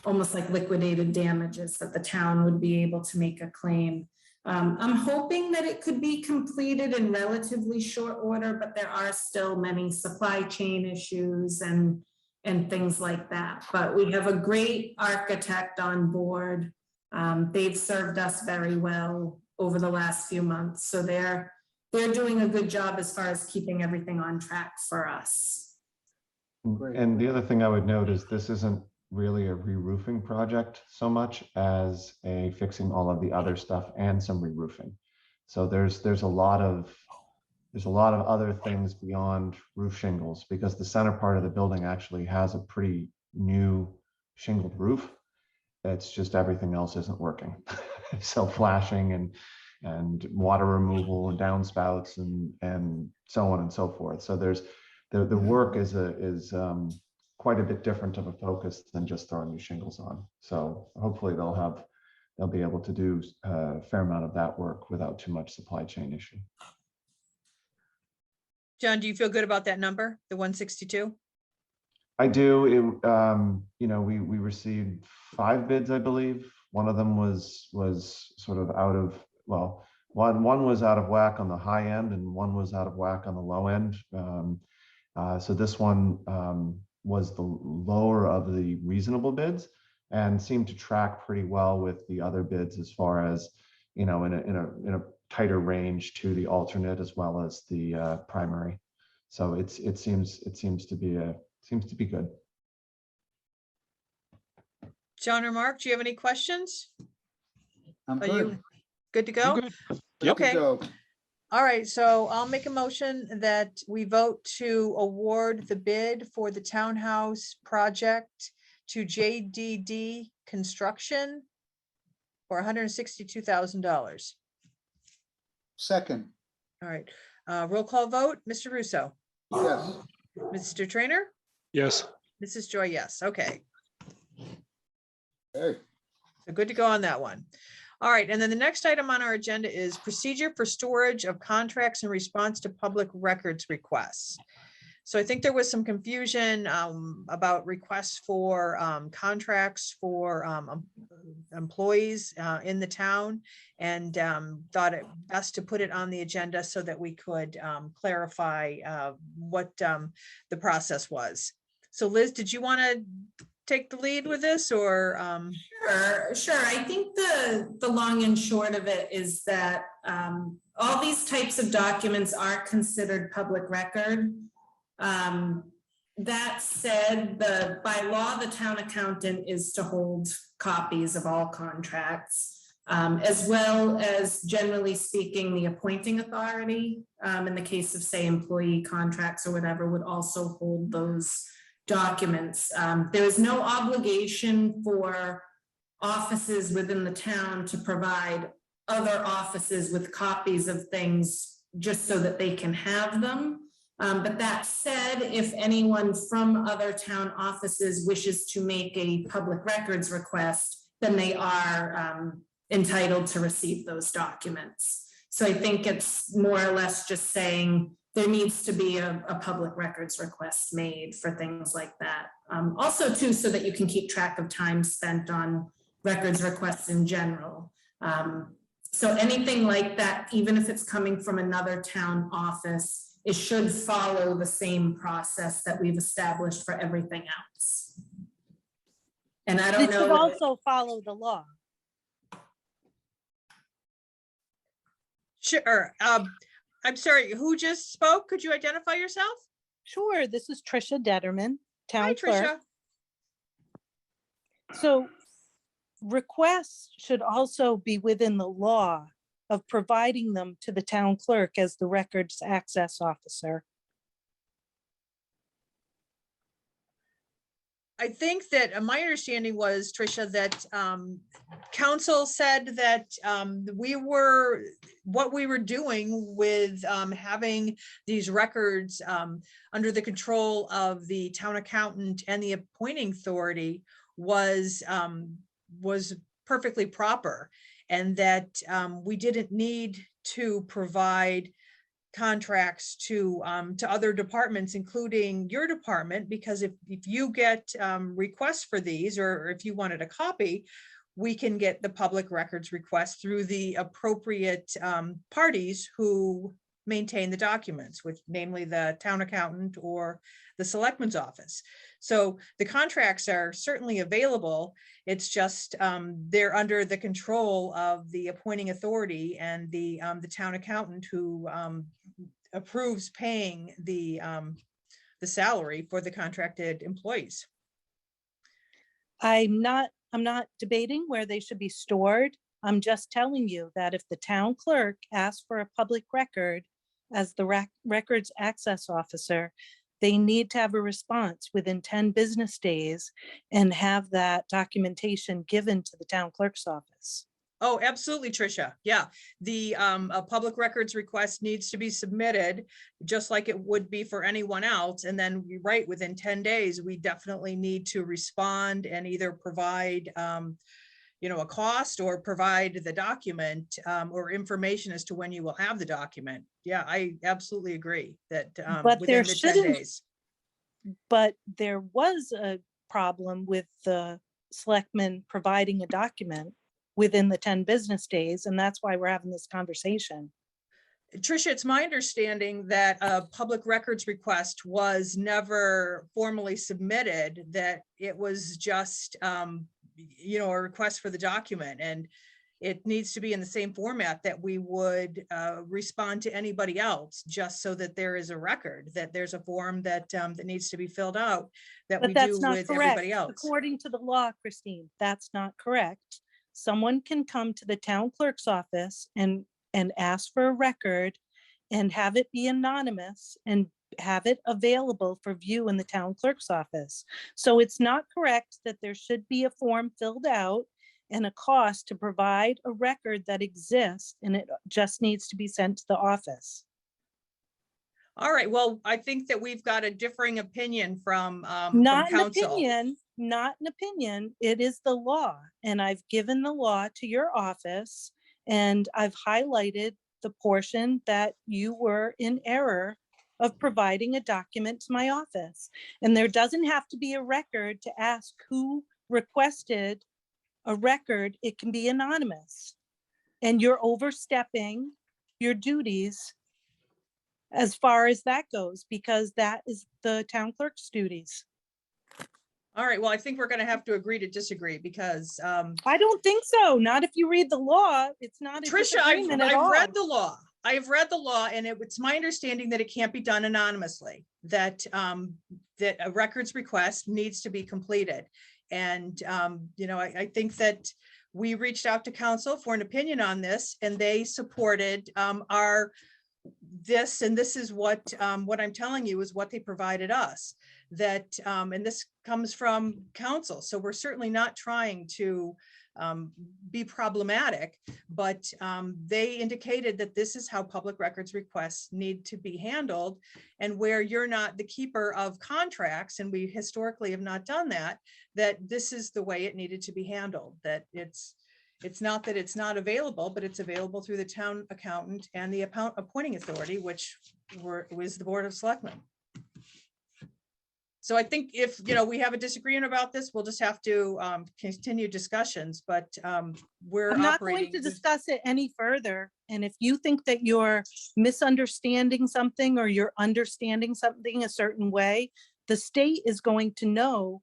almost like liquidated damages that the town would be able to make a claim. I'm hoping that it could be completed in relatively short order, but there are still many supply chain issues and things like that. But we have a great architect on board. They've served us very well over the last few months, so they're doing a good job as far as keeping everything on track for us. And the other thing I would note is this isn't really a re-roofing project so much as a fixing all of the other stuff and some re-roofing. So there's a lot of other things beyond roof shingles, because the center part of the building actually has a pretty new shingled roof. It's just everything else isn't working. So flashing and water removal and downspouts and so on and so forth. So there's the work is quite a bit different of a focus than just throwing new shingles on. So hopefully they'll be able to do a fair amount of that work without too much supply chain issue. John, do you feel good about that number, the 162? I do. You know, we received 5 bids, I believe. One of them was sort of out of, well, one was out of whack on the high end and one was out of whack on the low end. So this one was the lower of the reasonable bids and seemed to track pretty well with the other bids as far as, you know, in a tighter range to the alternate as well as the primary. So it seems to be good. John or Mark, do you have any questions? I'm Are good. you good to I'm go? good. Good to Okay. go. All right, so I'll make a motion that we vote to award the bid for the townhouse project to JDD Construction for $162,000. Second, All right, roll call vote, Mr. Russo, yes. Mr. Trainer, Yes. Mrs. Joy, yes, okay. Hey, So good to go on that one. All right, and then the next item on our agenda is procedure for storage of contracts in response to public records requests. So I think there was some confusion about requests for contracts for employees in the town, and thought it best to put it on the agenda so that we could clarify what the process was. So Liz, did you want to take the lead with this, or? Sure. I think the long and short of it is that all these types of documents are considered public record. That said, by law, the town accountant is to hold copies of all contracts, as well as, generally speaking, the appointing authority, in the case of, say, employee contracts or whatever, would also hold those documents. There is no obligation for offices within the town to provide other offices with copies of things just so that they can have them. But that said, if anyone from other town offices wishes to make a public records request, then they are entitled to receive those documents. So I think it's more or less just saying there needs to be a public records request made for things like that. Also too, so that you can keep track of time spent on records requests in general. So anything like that, even if it's coming from another town office, it should follow the same process that we've established for everything else. And I don't It should know. also follow the law. Sure. I'm sorry, who just spoke? Could you identify yourself? Sure, this is Trisha Detterman, Hi, town clerk. Tricia. So requests should also be within the law of providing them to the town clerk as the records access officer. I think that my understanding was, Tricia, that council said that what we were doing with having these records under the control of the town accountant and the appointing authority was perfectly proper, and that we didn't need to provide contracts to other departments, including your department, because if you get requests for these, or if you wanted a copy, we can get the public records request through the appropriate parties who maintain the documents, which namely the town accountant or the selectman's office. So the contracts are certainly available. It's just they're under the control of the appointing authority and the town accountant who approves paying the salary for the contracted employees. I'm not debating where they should be stored. I'm just telling you that if the town clerk asks for a public record as the records access officer, they need to have a response within 10 business days and have that documentation given to the town clerk's office. Oh, absolutely, Tricia. Yeah, the a public records request needs to be submitted just like it would be for anyone else. And then we write within 10 days, we definitely need to respond and either provide a cost or provide the document or information as to when you will have the document. Yeah, I absolutely agree that But there within the 10 shouldn't- days. But there was a problem with the selectmen providing a document within the 10 business days, and that's why we're having this conversation. Tricia, it's my understanding that a public records request was never formally submitted, that it was just, a request for the document, and it needs to be in the same format that we would respond to anybody else, just so that there is a record, that there's a form that that needs to be filled out that we But that's do not with correct. everybody else. According to the law, Christine, that's not correct. Someone can come to the town clerk's office and ask for a record and have it be anonymous and have it available for view in the town clerk's office. So it's not correct that there should be a form filled out and a cost to provide a record that exists, and it just needs to be sent to the office. All right, well, I think that we've got a differing opinion from Not an council. opinion, not an opinion. It is the law. And I've given the law to your office, and I've highlighted the portion that you were in error of providing a document to my office. And there doesn't have to be a record to ask who requested a record. It can be anonymous. And you're overstepping your duties as far as that goes, because that is the town clerk's duties. All right, well, I think we're gonna have to agree to disagree, because I don't think so. Not if you read the law. It's not a Tricia, I've disagreement at all. read the law. I have read the law, and it's my understanding that it can't be done anonymously, that that a records request needs to be completed. And I think that we reached out to council for an opinion on this, and they supported this, and this is what I'm telling you is what they provided us, that and this comes from council, so we're certainly not trying to be problematic, but they indicated that this is how public records requests need to be handled, and where you're not the keeper of contracts, and we historically have not done that, that this is the way it needed to be handled, that it's not that it's not available, but it's available through the town accountant and the appointing authority, which was the Board of Selectmen. So I think if, we have a disagreement about this, we'll just have to continue discussions, but we're I'm not going operating to with- discuss it any further. And if you think that you're misunderstanding something or you're understanding something a certain way, the state is going to know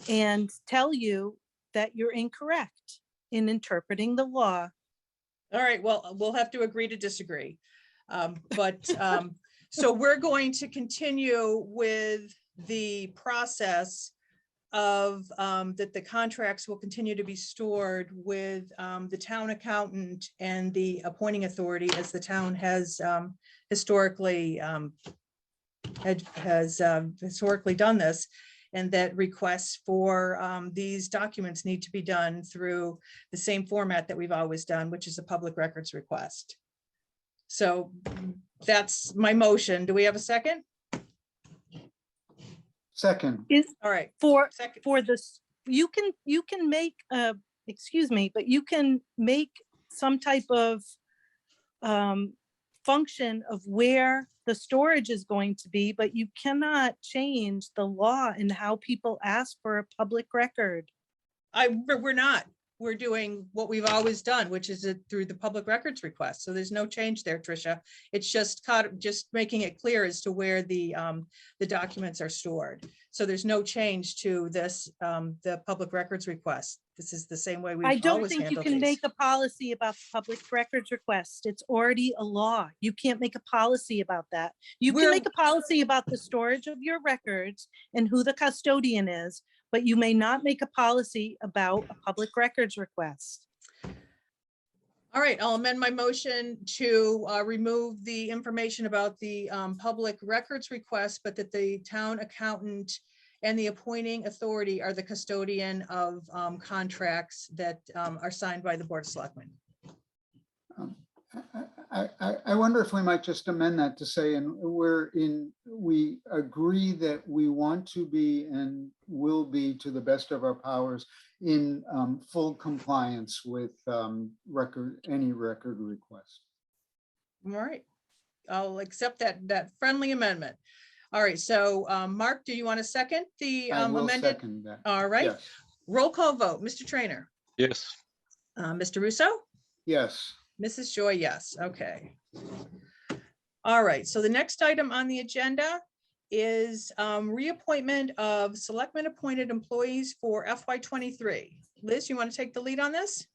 and tell you that you're incorrect in interpreting the law. All right, well, we'll have to agree to disagree. So we're going to continue with the process of that the contracts will continue to be stored with the town accountant and the appointing authority, as the town has historically historically done this, and that requests for these documents need to be done through the same format that we've always done, which is a public records request. So that's my motion. Do we have a second? Second, All right. Second. For this, you can make excuse me, but you can make some type of function of where the storage is going to be, but you cannot change the law and how people ask for a public record. We're not. We're doing what we've always done, which is through the public records request. So there's no change there, Tricia. It's just making it clear as to where the documents are stored. So there's no change to this, the public records request. This is the same way we've I always don't handled think you can these. make a policy about the public records request. It's already a law. You can't make a policy about that. You can make a policy about the storage of your records and who the custodian is, but you may not make a policy about a public records request. All right, I'll amend my motion to remove the information about the public records request, but that the town accountant and the appointing authority are the custodian of contracts that are signed by the Board of Selectmen. I wonder if we might just amend that to say, and we agree that we want to be and will be, to the best of our powers, in full compliance with any record request. All right. I'll accept that friendly amendment. All right, so Mark, do you want to second the I will amended? second that. All right, Yes. roll call vote. Mr. Trainer, Yes. Mr. Russo, Yes. Mrs. Joy, yes. Okay. All right, so the next item on the agenda is reappointment of selectmen appointed employees for FY23. Liz, you want to take the lead on this?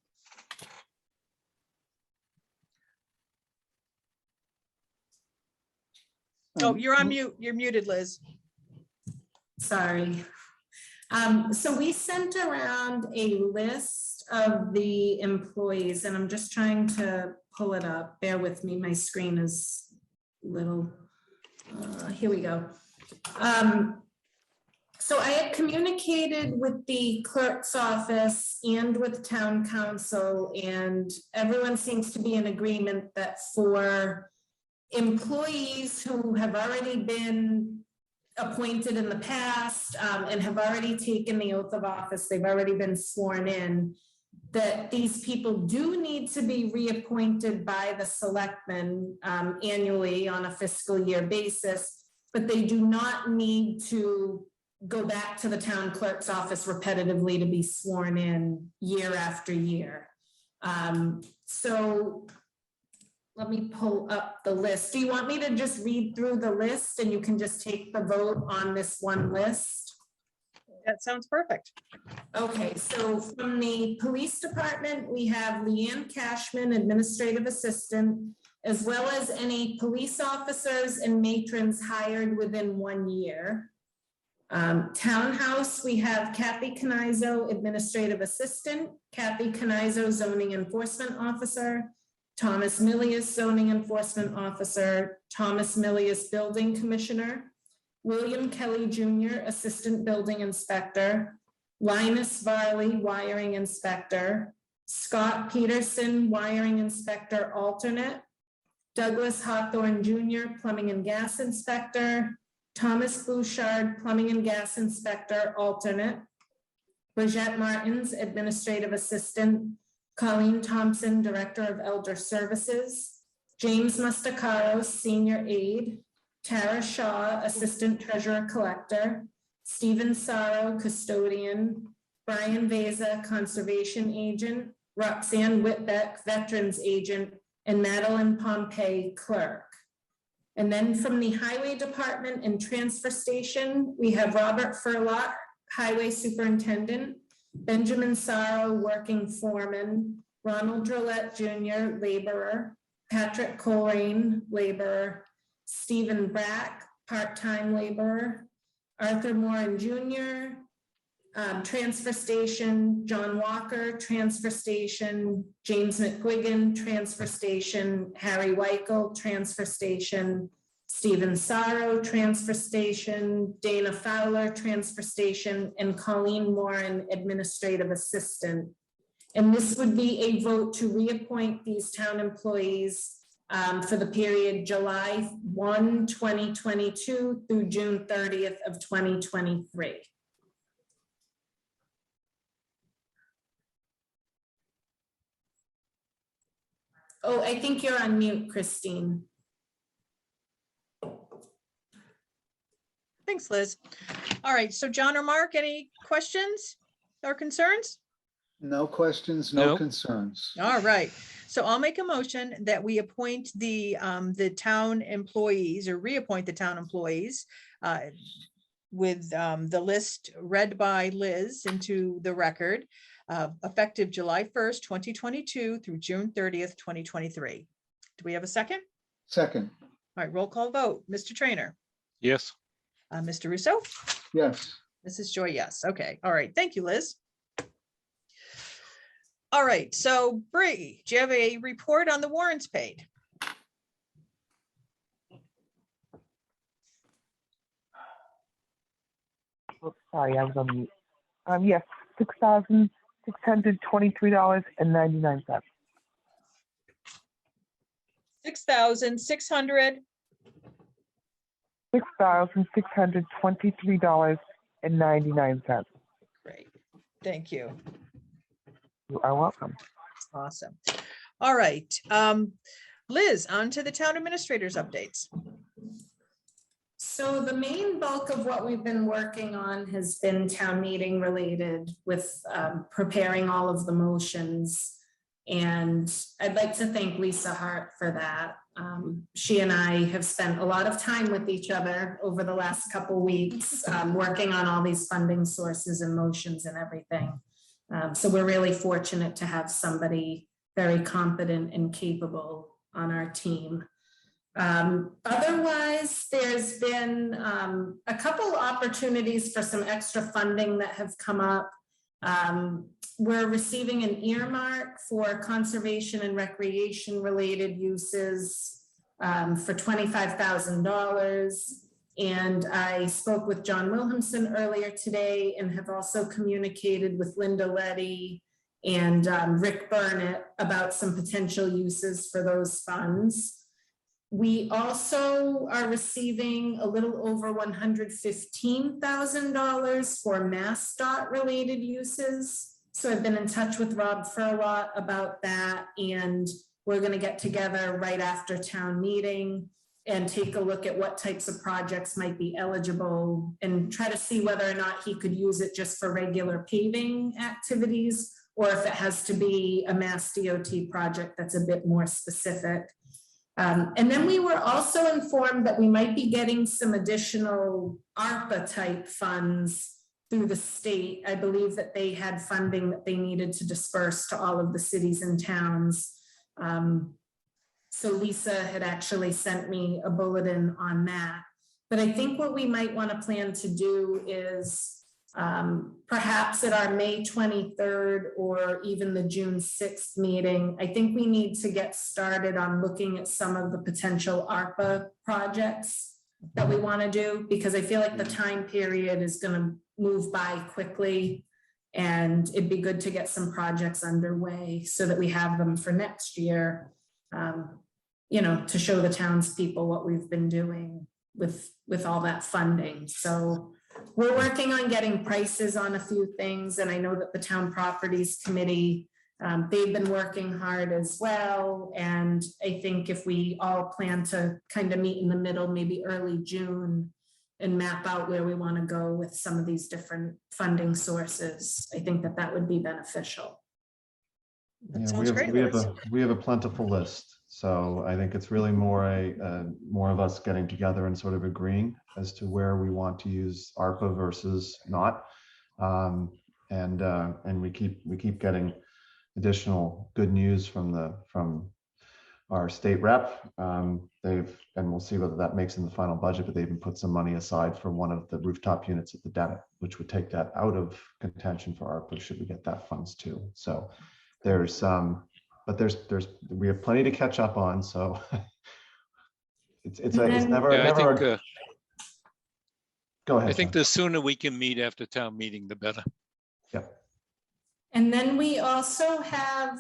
Oh, you're on mute. You're muted, Liz. Sorry. So we sent around a list of the employees, and I'm just trying to pull it up. Bear with me, my screen is little. Here we go. So I had communicated with the clerk's office and with town council, and everyone seems to be in agreement that for employees who have already been appointed in the past and have already taken the oath of office, they've already been sworn in, that these people do need to be reappointed by the selectmen annually on a fiscal year basis, but they do not need to go back to the town clerk's office repetitively to be sworn in year after year. So let me pull up the list. Do you want me to just read through the list and you can just take the vote on this one list? That sounds perfect. Okay, so from the police department, we have Leanne Cashman, administrative assistant, as well as any police officers and matrons hired within 1 year. Townhouse, we have Kathy Canizo, administrative assistant, Kathy Canizo, zoning enforcement officer, Thomas Milius, zoning enforcement officer, Thomas Milius, building commissioner, William Kelly Jr., assistant building inspector, Linus Varley, wiring inspector, Scott Peterson, wiring inspector alternate, Douglas Hawthorne Jr., plumbing and gas inspector, Thomas Bouchard, plumbing and gas inspector alternate, Bridget Martins, administrative assistant, Colleen Thompson, director of elder services, James Mustacaro, senior aide, Tara Shaw, assistant treasurer collector, Stephen Sorrow, custodian, Brian Veza, conservation agent, Roxanne Whitbeck, veterans agent, and Madeline Pompey, clerk. And then from the highway department and transfer station, we have Robert Furlot, highway superintendent, Benjamin Sorrow, working foreman, Ronald Drollet Jr., laborer, Patrick Colerain, laborer, Stephen Brack, part-time laborer, Arthur Moran Jr., transfer station, John Walker, transfer station, James McGuigan, transfer station, Harry Weichel, transfer station, Stephen Sorrow, transfer station, Dana Fowler, transfer station, and Colleen Moran, administrative assistant. And this would be a vote to reappoint these town employees for the period July 1, 2022 through June 30th of 2023. Oh, I think you're on mute, Christine. Thanks, Liz. All right, so John or Mark, any questions or concerns? No questions, no No. concerns. All right, so I'll make a motion that we appoint the town employees, or reappoint the town employees with the list read by Liz into the record, effective July 1st, 2022 through June 30th, 2023. Do we have a second? Second, All right, roll call vote. Mr. Trainer, Yes. Mr. Russo, yes. Mrs. Joy, yes. Okay, all right, thank you, Liz. All right, so Bree, do you have a report on the warrants paid? Oh, sorry, I was on mute. Yes, $6,623.99. $6,600. $6,623.99. Great. Thank you. You are welcome. Awesome. All right. Liz, on to the town administrators updates. So the main bulk of what we've been working on has been town meeting related with preparing all of the motions. And I'd like to thank Lisa Hart for that. She and I have spent a lot of time with each other over the last couple weeks, working on all these funding sources and motions and everything. So we're really fortunate to have somebody very competent and capable on our team. Otherwise, there's been a couple opportunities for some extra funding that have come up. We're receiving an earmark for conservation and recreation related uses for $25,000. And I spoke with John Williamson earlier today and have also communicated with Linda Letty and Rick Burnett about some potential uses for those funds. We also are receiving a little over $115,000 for MassDOT related uses. So I've been in touch with Rob Furlot about that, and we're going to get together right after town meeting and take a look at what types of projects might be eligible and try to see whether or not he could use it just for regular paving activities, or if it has to be a Mass DOT project that's a bit more specific. And then we were also informed that we might be getting some additional ARPA type funds through the state. I believe that they had funding that they needed to disperse to all of the cities and towns. So Lisa had actually sent me a bulletin on that. But I think what we might want to plan to do is perhaps at our May 23rd or even the June 6th meeting, I think we need to get started on looking at some of the potential ARPA projects that we want to do, because I feel like the time period is going to move by quickly, and it'd be good to get some projects underway so that we have them for next year, you know, to show the townspeople what we've been doing with all that funding. So we're working on getting prices on a few things, and I know that the Town Properties Committee, they've been working hard as well. And I think if we all plan to kind of meet in the middle, maybe early June, and map out where we want to go with some of these different funding sources, I think that that would be beneficial. That sounds great. We have a plentiful list. So I think it's really more of us getting together and sort of agreeing as to where we want to use ARPA versus not. And we keep getting additional good news from our state rep. And we'll see whether that makes in the final budget, but they even put some money aside for one of the rooftop units at the Dennett, which would take that out of contention for ARPA should we get that funds too. So there's we have plenty to catch up on. So it's never. Go ahead. I think the sooner we can meet after town meeting, the better. Yep. And then we also have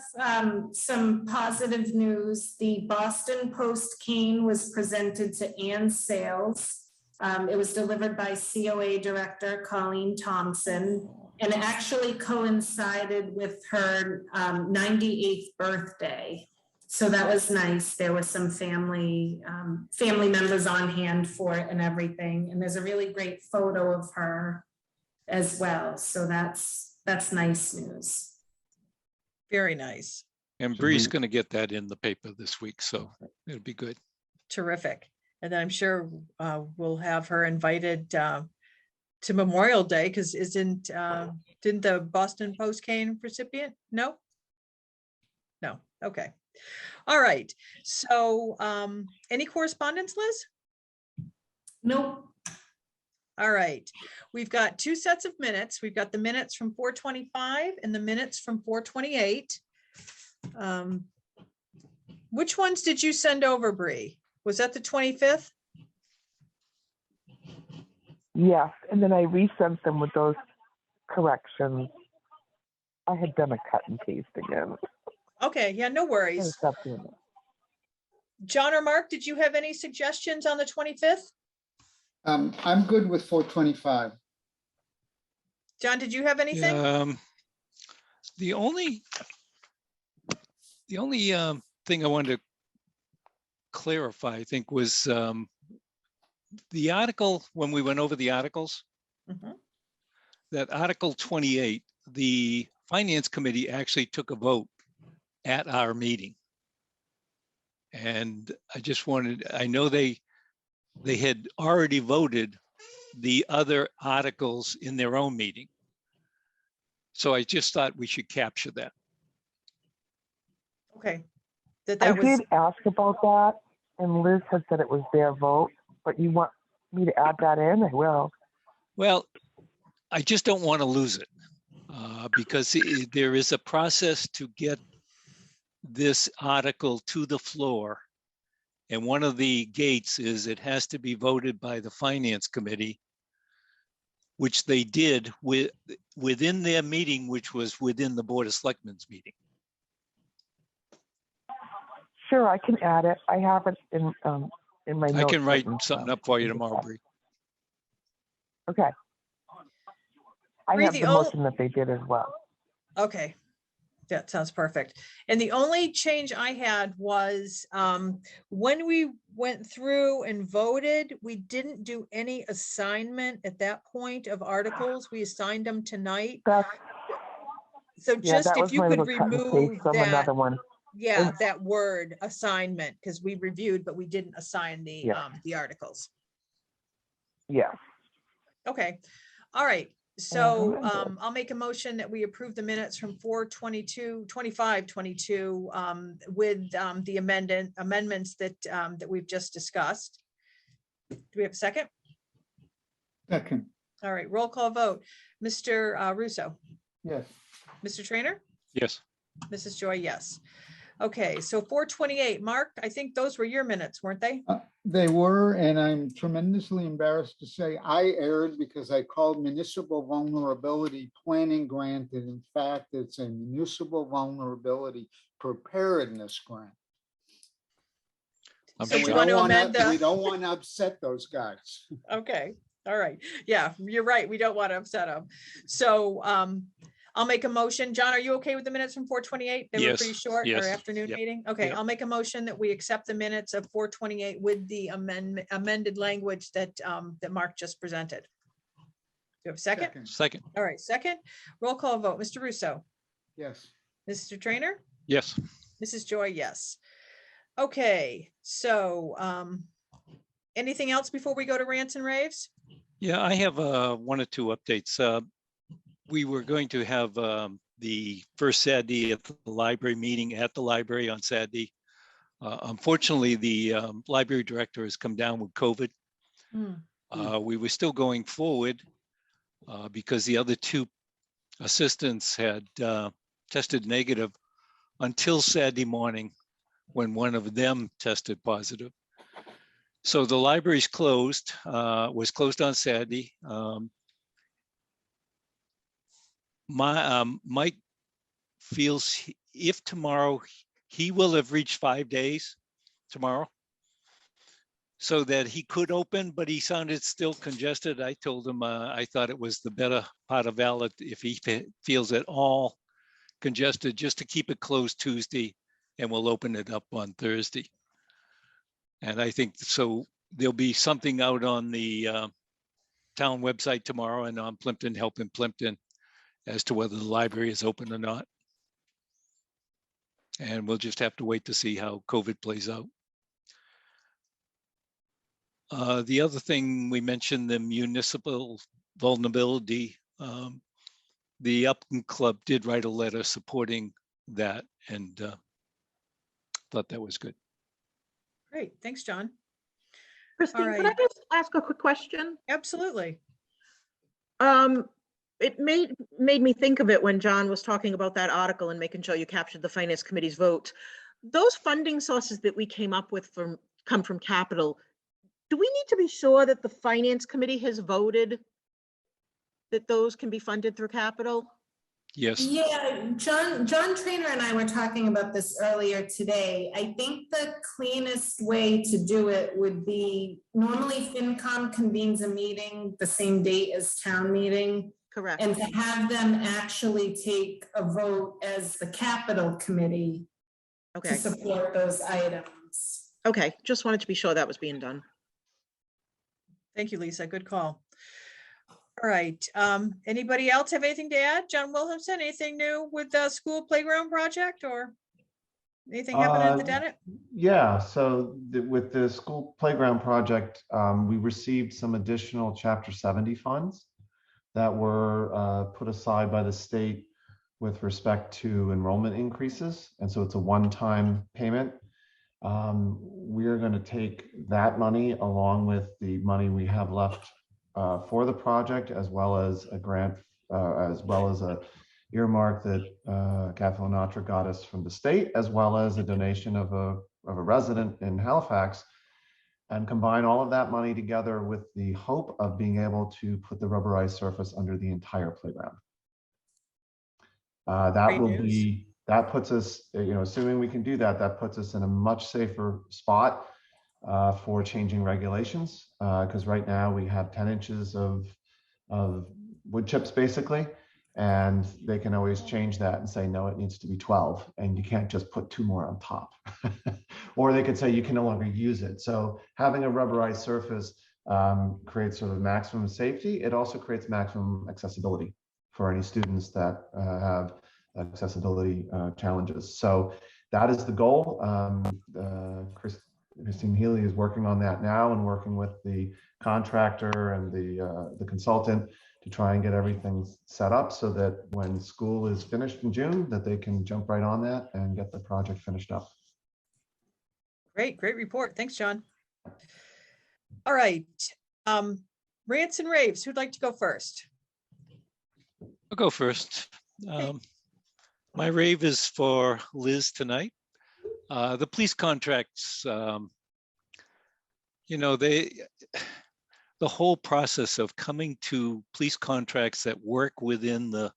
some positive news. The Boston Post cane was presented to Ann Sales. It was delivered by COA Director Colleen Thompson, and it actually coincided with her 98th birthday. So that was nice. There were some family members on hand for it and everything. And there's a really great photo of her as well. So that's nice news. Very nice. And Bree's going to get that in the paper this week, so it'll be good. Terrific. And then I'm sure we'll have her invited to Memorial Day, because didn't the Boston Post cane recipient? No? No. Okay. All right. So any correspondence, Liz? Nope. All right. We've got two sets of minutes. We've got the minutes from 4:25 and the minutes from 4:28. Which ones did you send over, Bree? Was that the 25th? Yes, and then I resent them with those corrections. I had done a cut and paste again. Okay, yeah, no worries. John or Mark, did you have any suggestions on the 25th? I'm good with 425. John, did you have anything? The only thing I wanted to clarify, I think, was the article, when we went over the articles, Mhm. that Article 28, the Finance Committee actually took a vote at our meeting. And I just wanted, I know they had already voted the other articles in their own meeting. So I just thought we should capture that. Okay. That I was, did ask about that, and Liz had said it was their vote, but you want me to add that in? I will. Well, I just don't want to lose it because there is a process to get this article to the floor. And one of the gates is it has to be voted by the Finance Committee, which they did within their meeting, which was within the Board of Selectmen's meeting. Sure, I can add it. I have it in my notes. I can write written, something so up for you I can just tomorrow, add- Bree. Okay. I Bree, have the the ol- motion that they did as well. okay. That sounds perfect. And the only change I had was when we went through and voted, we didn't do any assignment at that point of articles. We assigned them tonight. That's, So yeah, just that if was you my could little cut and remove paste from that, another one. yeah, that word assignment, because we reviewed, but we didn't assign the Yeah. articles. Yeah. Okay, all right. So amended. I'll make a motion that we approve the minutes from 4/22/25/22 with the amendments that that we've just discussed. Do we have a second? Second, All right, roll call vote. Mr. Russo, yes. Mr. Trainer, Yes. Mrs. Joy, yes. Okay, so 4/28, Mark, I think those were your minutes, weren't they? They were, and I'm tremendously embarrassed to say I erred because I called municipal vulnerability planning grant, and in fact, it's a municipal vulnerability preparedness grant. I'm So we sure. want to amend We the, don't want to upset those guys. okay, all right. Yeah, you're right. We don't want to upset them. So I'll make a motion. John, are you okay with the minutes from 4/28? They were Yes, pretty short, yes, our afternoon yep, meeting. Okay, yep. I'll make a motion that we accept the minutes of 4/28 with the amended language that that Mark just presented. Do you have a second? Second. All right, second. Roll call vote. Mr. Russo, Yes. Mr. Trainer, Yes. Mrs. Joy, yes. Okay, so anything else before we go to rants and raves? Yeah, I have one or two updates. We were going to have the first Saturday at the library meeting at the library on Saturday. Unfortunately, the library director has come down with COVID. We were still going forward because the other two assistants had tested negative until Saturday morning when one of them tested positive. So the library's closed, was closed on Saturday. Mike feels if tomorrow, he will have reached 5 days tomorrow so that he could open, but he sounded still congested. I told him I thought it was the better part of valid if he feels at all congested, just to keep it closed Tuesday, and we'll open it up on Thursday. And I think so there'll be something out on the town website tomorrow and on Plympton, Helping Plympton, as to whether the library is open or not. And we'll just have to wait to see how COVID plays out. The other thing we mentioned, the municipal vulnerability, the Upton Club did write a letter supporting that, and thought that was good. Great, thanks, John. Christine, could I right. just ask a quick question? Absolutely. It made me think of it when John was talking about that article and making sure you captured the Finance Committee's vote. Those funding sources that we came up with come from capital. Do we need to be sure that the Finance Committee has voted that those can be funded through capital? Yes, Yeah, John Trainer and I were talking about this earlier today. I think the cleanest way to do it would be, normally FinCom convenes a meeting the same date as town meeting. Correct. And to have them actually take a vote as the capital committee to Okay, support those items. okay, just wanted to be sure that was being done. Thank you, Lisa. Good call. All right. Anybody else have anything to add? John Williamson, anything new with the school playground project or anything happening at the Dennett? Yeah, so with the school playground project, we received some additional Chapter 70 funds that were put aside by the state with respect to enrollment increases. And so it's a one-time payment. We're going to take that money along with the money we have left for the project, as well as a grant, as well as a earmark that Kathleen Natra got us from the state, as well as a donation of a resident in Halifax, and combine all of that money together with the hope of being able to put the rubberized surface under the entire playground. That puts us, assuming we can do that, that puts us in a much safer spot for changing regulations, because right now we have 10 inches of wood chips basically, and they can always change that and say, no, it needs to be 12, and you can't just put 2 more on top. Or they could say you can no longer use it. So having a rubberized surface creates sort of maximum safety. It also creates maximum accessibility for any students that have accessibility challenges. So that is the goal. Christine Healy is working on that now and working with the contractor and the consultant to try and get everything set up so that when school is finished in June, that they can jump right on that and get the project finished up. Great report. Thanks, John. All right. Rants and raves. Who'd like to go first? I'll go first. My rave is for Liz tonight. The police contracts, the whole process of coming to police contracts that work within the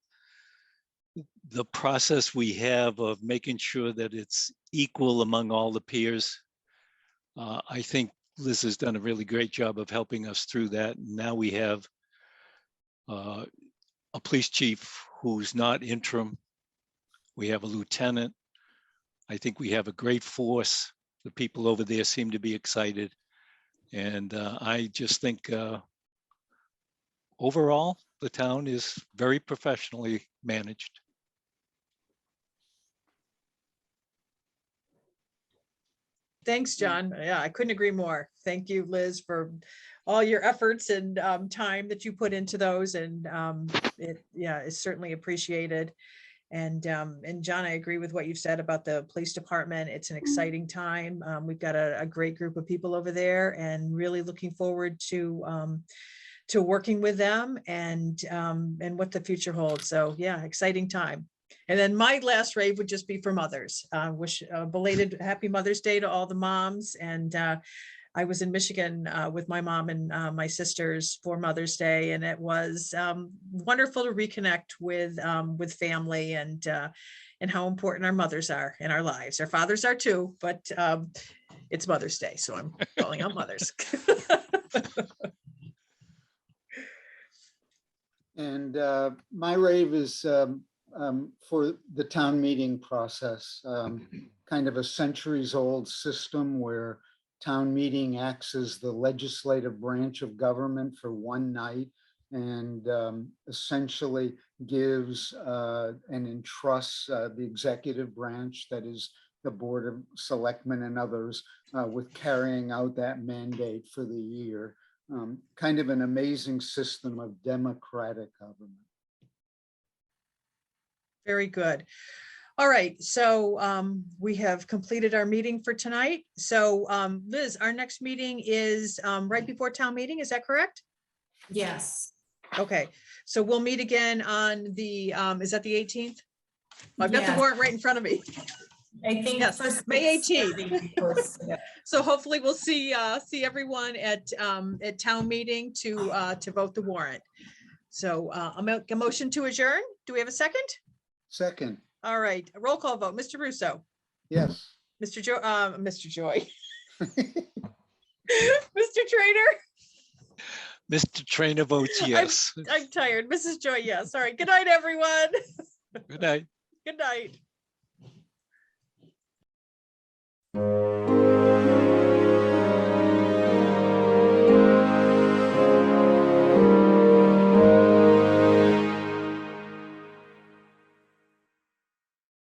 process we have of making sure that it's equal among all the peers. I think Liz has done a really great job of helping us through that. Now we have a police chief who's not interim. We have a lieutenant. I think we have a great force. The people over there seem to be excited. And I just think overall, the town is very professionally managed. Thanks, John. Yeah, I couldn't agree more. Thank you, Liz, for all your efforts and time that you put into those. And it's certainly appreciated. And John, I agree with what you've said about the police department. It's an exciting time. We've got a great group of people over there, and really looking forward to working with them and what the future holds. So yeah, exciting time. And then my last rave would just be for mothers. Wish a belated happy Mother's Day to all the moms. And I was in Michigan with my mom and my sisters for Mother's Day, and it was wonderful to reconnect with family and how important our mothers are in our lives. Our fathers are too, but it's Mother's Day, so I'm calling out mothers. And my rave is for the town meeting process, kind of a centuries-old system where town meeting acts as the legislative branch of government for one night and essentially gives and entrusts the executive branch, that is the Board of Selectmen and others, with carrying out that mandate for the year. Kind of an amazing system of democratic government. Very good. All right, so we have completed our meeting for tonight. So Liz, our next meeting is right before town meeting, is that correct? Yes. Okay, so we'll meet again on the, is that the 18th? I've got the Yes. warrant right in front of me. I think Yes, for May 18th. 18th. So hopefully we'll see everyone at town meeting to vote the warrant. So I'll make a motion to adjourn. Do we have a second? Second, All right, a roll call vote. Mr. Russo, yes. Mr. Joy, Mr. Trainer. Mr. Trainer votes yes. I'm tired. Mrs. Joy, yes. All right. Good night, everyone. Good night. Good night.